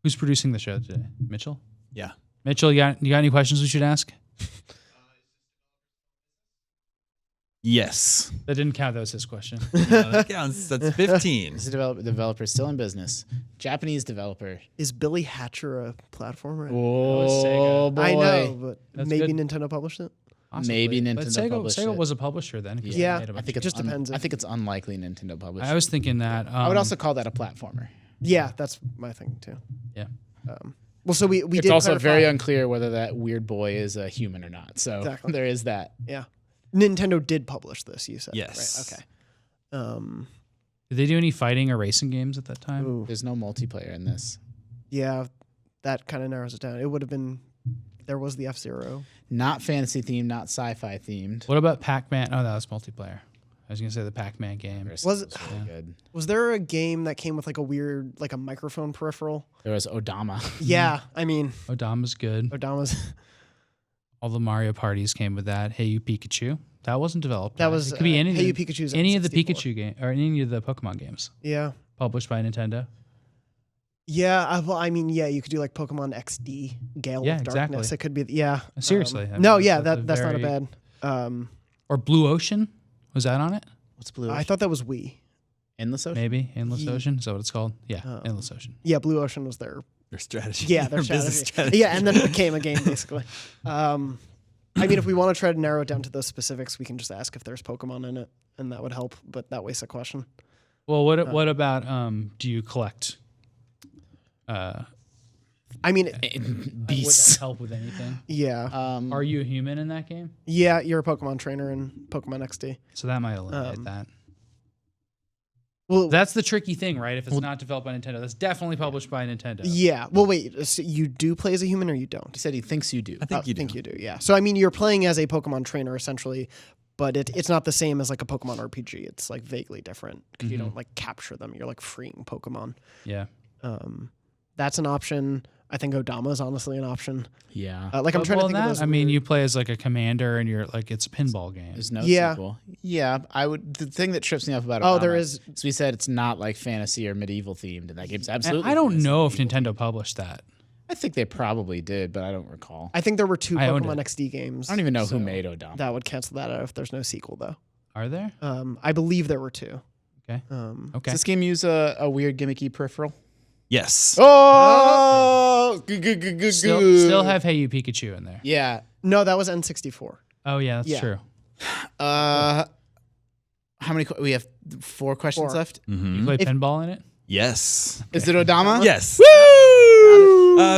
Speaker 3: Who's producing the show today? Mitchell.
Speaker 1: Yeah.
Speaker 3: Mitchell, you got any questions we should ask?
Speaker 1: Yes.
Speaker 3: That didn't count. That was his question.
Speaker 1: That counts. That's 15.
Speaker 2: Is the developer still in business? Japanese developer.
Speaker 4: Is Billy Hatcher a platformer?
Speaker 3: was
Speaker 2: Oh
Speaker 3: Sega.
Speaker 2: boy!
Speaker 4: I know, but
Speaker 3: That's
Speaker 4: maybe
Speaker 3: good.
Speaker 4: Nintendo published it.
Speaker 3: Possibly.
Speaker 2: Maybe
Speaker 3: But
Speaker 2: Nintendo published
Speaker 3: Sega
Speaker 2: it.
Speaker 3: was a publisher then. 'cause they
Speaker 4: Yeah.
Speaker 3: made a
Speaker 2: I
Speaker 3: bunch
Speaker 2: think
Speaker 3: of-
Speaker 2: it
Speaker 4: just depends.
Speaker 2: I think it's unlikely Nintendo published.
Speaker 3: I was thinking that.
Speaker 2: I would also call that a platformer.
Speaker 4: Yeah, that's my thing too.
Speaker 3: Yeah.
Speaker 4: Well, so we
Speaker 2: It's
Speaker 4: did
Speaker 2: also
Speaker 4: clarify-
Speaker 2: very unclear whether that weird boy is a human or not. So
Speaker 4: Exactly.
Speaker 2: there is that.
Speaker 4: Yeah. Nintendo did publish this, you said.
Speaker 1: Yes.
Speaker 4: Right. Okay.
Speaker 3: Did they do any fighting or racing games at that time?
Speaker 4: Ooh.
Speaker 2: There's no multiplayer in this.
Speaker 4: Yeah, that kind of narrows it down. It would have been. There was the F-Zero.
Speaker 2: Not fantasy themed, not sci-fi themed.
Speaker 3: What about Pac-Man? Oh, that was multiplayer. I was gonna say the Pac-Man game.
Speaker 4: Was it-
Speaker 2: really good?
Speaker 4: Was there a game that came with like a weird, like a microphone peripheral?
Speaker 2: There was Odama.
Speaker 4: Yeah, I mean,
Speaker 3: Odama's good.
Speaker 4: Odama's.
Speaker 3: All the Mario parties came with that. Hey, you Pikachu. That wasn't developed.
Speaker 4: That
Speaker 3: by-
Speaker 4: was
Speaker 3: It could be any.
Speaker 4: Hey You Pikachu's
Speaker 3: any of the
Speaker 4: N64.
Speaker 3: Pikachu game or any of the Pokemon games
Speaker 4: Yeah.
Speaker 3: published by Nintendo.
Speaker 4: Yeah, well, I mean, yeah, you could do like Pokemon XD, Gale
Speaker 3: Yeah,
Speaker 4: of Darkness.
Speaker 3: exactly.
Speaker 4: It could be, yeah.
Speaker 3: Seriously, I
Speaker 4: no,
Speaker 3: mean,
Speaker 4: yeah,
Speaker 3: that's a
Speaker 4: that's not a
Speaker 3: very-
Speaker 4: bad.
Speaker 3: Or Blue Ocean. Was that on it?
Speaker 2: What's Blue?
Speaker 4: I thought that was Wii.
Speaker 2: Endless Ocean.
Speaker 3: Maybe Endless Ocean. Is that what it's called? Yeah, Endless Ocean.
Speaker 4: Yeah, Blue Ocean was their
Speaker 1: Their strategy.
Speaker 4: yeah their
Speaker 1: business
Speaker 4: strategy. Yeah, and then it became a game basically. I mean, if we want to try to narrow it down to those specifics, we can just ask if there's Pokemon in it, and that would help. But that wastes a question.
Speaker 3: Well, what about do you collect?
Speaker 4: I mean,
Speaker 3: Would that
Speaker 2: Beasts.
Speaker 3: help with anything?
Speaker 4: yeah,
Speaker 3: Are you a human in that game?
Speaker 4: yeah, you're a Pokemon trainer in Pokemon XD.
Speaker 3: So that might eliminate that.
Speaker 4: Well,
Speaker 3: That's the tricky thing, right? If it's not developed by Nintendo, that's definitely published by Nintendo.
Speaker 4: yeah. Well, wait, so you do play as a human or you don't?
Speaker 2: He said he thinks you do.
Speaker 1: I think you do.
Speaker 4: think you do. Yeah. So I mean, you're playing as a Pokemon trainer essentially, but it's not the same as like a Pokemon RPG. It's like vaguely different because you don't like capture them. You're like freeing Pokemon.
Speaker 3: Yeah.
Speaker 4: That's an option. I think Odama is honestly an option.
Speaker 2: Yeah.
Speaker 4: Like I'm trying to think of
Speaker 3: that,
Speaker 4: those.
Speaker 3: I mean,
Speaker 4: weird-
Speaker 3: you play as like a commander, and you're like it's a pinball game.
Speaker 2: There's no
Speaker 4: Yeah.
Speaker 2: sequel. Yeah, I would. The thing that trips me up about
Speaker 4: Oh,
Speaker 2: Odama
Speaker 4: there is-
Speaker 2: we said it's not like fantasy or medieval themed, and that game's
Speaker 3: And
Speaker 2: absolutely.
Speaker 3: I don't
Speaker 2: fantasy
Speaker 3: know
Speaker 2: and
Speaker 3: if
Speaker 2: medieval.
Speaker 3: Nintendo published that.
Speaker 2: I think they probably did, but I don't recall.
Speaker 4: I think there were 2
Speaker 3: I owned
Speaker 4: Pokemon
Speaker 3: it.
Speaker 4: XD games.
Speaker 2: I don't even know who made Odama.
Speaker 4: That would cancel that out if there's no sequel though.
Speaker 3: Are there?
Speaker 4: I believe there were 2.
Speaker 3: Okay. Okay.
Speaker 2: Does this game use a weird gimmicky peripheral?
Speaker 1: Yes.
Speaker 2: Oh,
Speaker 3: Still have Hey You Pikachu in there.
Speaker 2: Yeah.
Speaker 4: No, that was N64.
Speaker 3: Oh yeah, that's
Speaker 4: Yeah.
Speaker 3: true.
Speaker 2: How many? We have 4 questions
Speaker 4: 4.
Speaker 2: left.
Speaker 3: You play pinball in it?
Speaker 1: Yes.
Speaker 2: Is it Odama?
Speaker 1: Yes.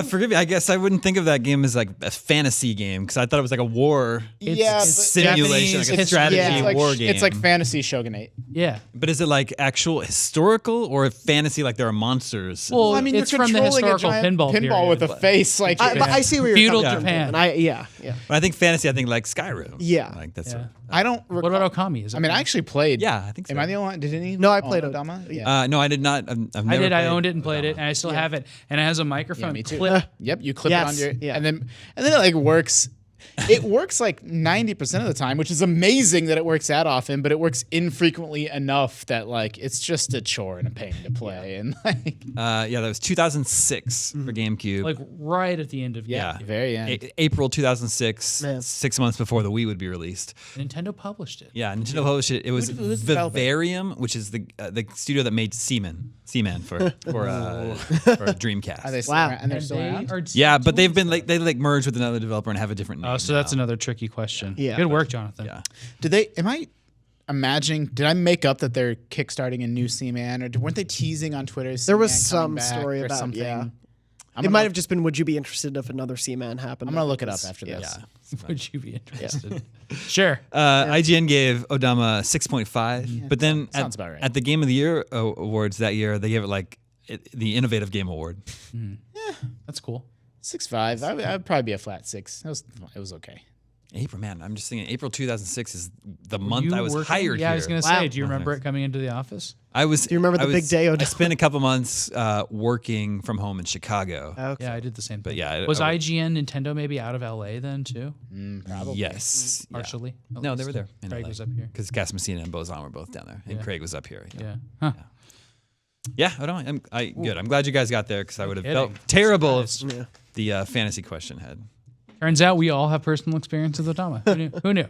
Speaker 1: Forgive me. I guess I wouldn't think of that game as like a fantasy game because I thought it was like a war
Speaker 2: Yeah, but
Speaker 1: simulation, like a
Speaker 3: Japanese
Speaker 1: strategy
Speaker 2: it's like,
Speaker 1: war game.
Speaker 2: It's like fantasy shogunate.
Speaker 3: Yeah.
Speaker 1: But is it like actual historical or fantasy? Like there are monsters.
Speaker 3: Well,
Speaker 2: I mean,
Speaker 3: it's
Speaker 2: you're
Speaker 3: from the
Speaker 2: controlling
Speaker 3: historical
Speaker 2: a giant
Speaker 3: pinball
Speaker 2: pinball with a
Speaker 3: period.
Speaker 2: face. Like
Speaker 4: But I see where you're
Speaker 3: Feudal
Speaker 4: coming from,
Speaker 3: Japan.
Speaker 4: and yeah.
Speaker 1: When I think fantasy, I think like Skyrim.
Speaker 4: Yeah.
Speaker 1: Like that's.
Speaker 3: Yeah.
Speaker 2: I don't. Recall.
Speaker 3: What about Okami? Is it
Speaker 2: I mean, I actually played.
Speaker 1: Yeah, I think so.
Speaker 2: Am I the only one? Did any?
Speaker 4: No, I
Speaker 2: own
Speaker 4: played
Speaker 2: Odama. Yeah.
Speaker 1: No, I did not. I've never
Speaker 3: I did. I
Speaker 1: played
Speaker 3: owned it and played it,
Speaker 1: Odama.
Speaker 3: and I still have it. And it has a
Speaker 2: Yeah,
Speaker 3: microphone
Speaker 2: me too.
Speaker 3: clip.
Speaker 2: Yep, you clip
Speaker 4: Yes,
Speaker 2: it on your,
Speaker 4: yeah.
Speaker 2: and then it like works. It works like 90% of the time, which is amazing that it works that often, but it works infrequently enough that like it's just a chore and a pain to play. And like,
Speaker 1: that was 2006 for GameCube.
Speaker 3: Like right at the end of
Speaker 1: yeah,
Speaker 2: very end.
Speaker 1: April 2006,
Speaker 4: Man.
Speaker 1: 6 months before the Wii would be released.
Speaker 3: Nintendo published it.
Speaker 1: Yeah, Nintendo published it. It was
Speaker 2: who's the developer?
Speaker 1: Vivarium, which is the studio that made Seaman for Dreamcast.
Speaker 2: Are they still
Speaker 4: Wow.
Speaker 2: around? And they're still around?
Speaker 1: Yeah, but they've been like they merged with another developer and have a different name.
Speaker 3: Oh, so that's another tricky question.
Speaker 4: Yeah.
Speaker 3: Good work, Jonathan.
Speaker 1: Yeah.
Speaker 2: Am I imagining, did I make up that they're kickstarting a new Seaman, or weren't they teasing on Twitter?
Speaker 4: There was
Speaker 2: Seaman
Speaker 4: some
Speaker 2: coming back
Speaker 4: story
Speaker 2: or
Speaker 4: about
Speaker 2: something?
Speaker 4: yeah.
Speaker 2: I'm
Speaker 4: It
Speaker 2: gonna-
Speaker 4: might have just been, would you be interested if another Seaman happened?
Speaker 2: I'm gonna look it up after
Speaker 1: Yeah.
Speaker 2: this.
Speaker 3: Would you be interested? Sure.
Speaker 1: IGN gave Odama 6.5, but then
Speaker 2: sounds about right.
Speaker 1: at the Game of the Year awards that year, they gave it like the Innovative Game Award.
Speaker 3: That's cool.
Speaker 2: 6.5. I'd probably be a flat 6. It was okay.
Speaker 1: April, man, I'm just thinking April 2006 is the month
Speaker 3: You
Speaker 1: I was
Speaker 3: working?
Speaker 1: hired
Speaker 3: Yeah,
Speaker 1: here.
Speaker 3: I was gonna
Speaker 4: Wow.
Speaker 3: say. Do you remember it coming into the office?
Speaker 1: I was.
Speaker 4: Do you remember the big day,
Speaker 1: I
Speaker 4: Odama?
Speaker 1: spent a couple months working from home in Chicago.
Speaker 4: Okay.
Speaker 3: Yeah, I did the same thing.
Speaker 1: But yeah,
Speaker 3: was
Speaker 1: I-
Speaker 3: IGN Nintendo maybe out of LA then too?
Speaker 2: Probably.
Speaker 1: Yes, yeah.
Speaker 3: Partially. at
Speaker 1: No, they
Speaker 3: least.
Speaker 1: were there. in
Speaker 3: Craig
Speaker 1: LA.
Speaker 3: was up here.
Speaker 1: Because Gas Messina and Bozon were both down there, and
Speaker 3: Yeah.
Speaker 1: Craig was up here.
Speaker 3: Yeah. Huh.
Speaker 1: Yeah, good. I'm glad you guys got there because I would have
Speaker 3: kidding.
Speaker 1: felt terrible if
Speaker 3: Surprised.
Speaker 4: Yeah.
Speaker 1: the fantasy question had.
Speaker 3: Turns out we all have personal experience with Odama. Who knew? Who knew?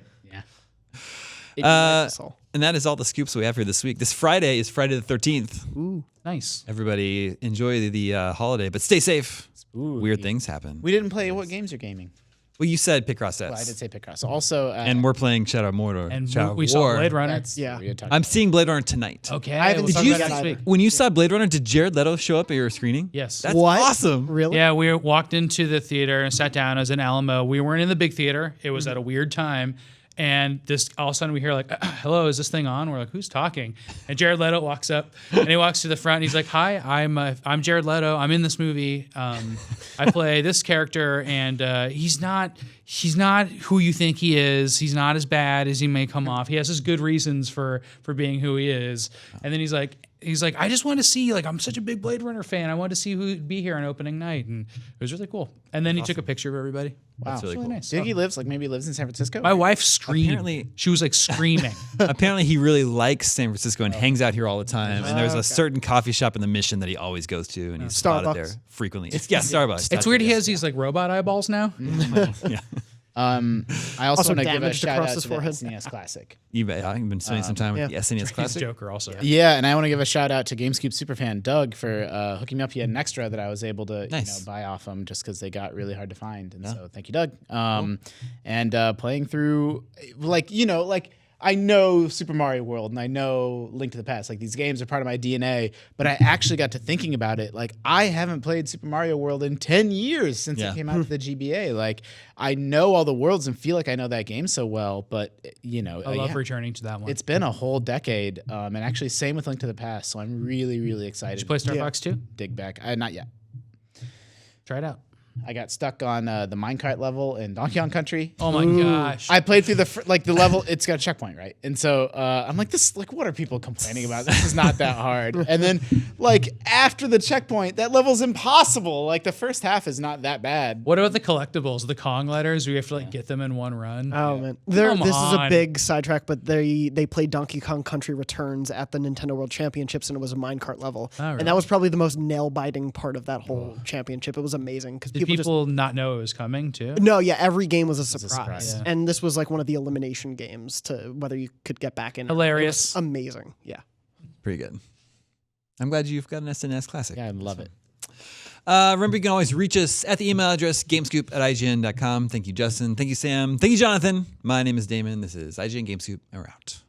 Speaker 1: And that is all the scoops we have for this week. This Friday is Friday the 13th.
Speaker 4: Ooh.
Speaker 3: Nice.
Speaker 1: Everybody enjoy the holiday, but stay safe.
Speaker 2: Ooh,
Speaker 1: Weird things happen.
Speaker 2: We didn't play what games you're gaming.
Speaker 1: Well, you said Picross S.
Speaker 2: Well, I did say Picross. Also,
Speaker 1: And we're playing Shadow of Mordor.
Speaker 3: And
Speaker 1: Shadow of
Speaker 3: we saw
Speaker 1: War.
Speaker 3: Blade Runner.
Speaker 2: that's
Speaker 4: Yeah.
Speaker 2: we had talked
Speaker 1: I'm
Speaker 2: about.
Speaker 1: seeing Blade Runner tonight.
Speaker 3: Okay.
Speaker 4: I haven't
Speaker 3: we'll talk
Speaker 4: seen
Speaker 3: about
Speaker 4: that
Speaker 3: it next
Speaker 4: either.
Speaker 3: week.
Speaker 1: When you saw Blade Runner, did Jared Leto show up at your screening?
Speaker 3: Yes.
Speaker 1: That's
Speaker 4: What?
Speaker 1: awesome.
Speaker 4: Really?
Speaker 3: Yeah, we walked into the theater and sat down. It was in Alamo. We weren't in the big theater. It was at a weird time. And this all of a sudden we hear like, hello, is this thing on? We're like, who's talking? And Jared Leto walks up and he walks to the front and he's like, hi, I'm Jared Leto. I'm in this movie. I play this character and he's not who you think he is. He's not as bad as he may come off. He has his good reasons for being who he is. And then he's like, I just want to see, like, I'm such a big Blade Runner fan. I wanted to see who'd be here on opening night. And it was really cool. And then he took a picture of everybody.
Speaker 2: Wow.
Speaker 1: That's really cool.
Speaker 3: Nice.
Speaker 2: Think he lives maybe lives in San Francisco?
Speaker 3: My wife screamed.
Speaker 1: Apparently-
Speaker 3: She was like screaming.
Speaker 1: Apparently, he really likes San Francisco and hangs out here all the time. And there's a certain coffee shop in the Mission that he always goes to, and he's spotted there
Speaker 4: Starbucks.
Speaker 1: frequently. Starbucks.
Speaker 3: It's weird he has these like robot eyeballs now.
Speaker 1: Yeah.
Speaker 2: I also
Speaker 4: Also
Speaker 2: want to give a
Speaker 4: damaged
Speaker 2: shout
Speaker 4: across
Speaker 2: out
Speaker 4: his
Speaker 2: to the
Speaker 4: forehead.
Speaker 2: SNES Classic.
Speaker 1: You bet. I've been spending some time with the SNES
Speaker 3: He's
Speaker 1: Classic.
Speaker 3: Joker also.
Speaker 2: Yeah, and I want to give a shout out to GameScoop superfan Doug for hooking me up. He had an extra that I was able to
Speaker 1: Nice.
Speaker 2: buy off him just because they got really hard to find. And so thank you, Doug. And playing through, I know Super Mario World and I know Link to the Past. Like these games are part of my DNA, but I actually got to thinking about it. Like I haven't played Super Mario World in 10 years since it came out to the GBA. Like I know all the worlds and feel like I know that game so well, but
Speaker 3: I love returning to that one.
Speaker 2: it's been a whole decade. And actually same with Link to the Past. So I'm really, really excited.
Speaker 3: Did you play Star Fox 2?
Speaker 2: Dig back. Not yet.
Speaker 3: Try it out.
Speaker 2: I got stuck on the minecart level in Donkey Kong Country.
Speaker 3: Oh my gosh.
Speaker 2: I played through the level. It's got a checkpoint, right? And so I'm like, what are people complaining about? This is not that hard. And then, after the checkpoint, that level's impossible. Like the first half is not that bad.
Speaker 3: What about the collectibles, the Kong letters? We have to get them in one run.
Speaker 4: Oh man,
Speaker 3: Come
Speaker 4: this is a
Speaker 3: on.
Speaker 4: big sidetrack, but they played Donkey Kong Country Returns at the Nintendo World Championships, and it was a minecart level,
Speaker 3: really?
Speaker 4: and that was probably the most nail biting part of that whole championship. It was amazing because
Speaker 3: Did people not know it was coming too?
Speaker 4: No, yeah, every game was a surprise,
Speaker 2: surprise.
Speaker 3: Yeah.
Speaker 4: and this was like one of the elimination games to whether you could get back in.
Speaker 3: Hilarious.
Speaker 4: It was amazing, yeah.
Speaker 1: Pretty good. I'm glad you've got an SNES Classic.
Speaker 2: Yeah, I love it.
Speaker 1: Remember, you can always reach us at the email address, gamescoop@ign.com. Thank you, Justin. Thank you, Sam. Thank you, Jonathan. My name is Damon. This is IGN GameScoop, and we're out.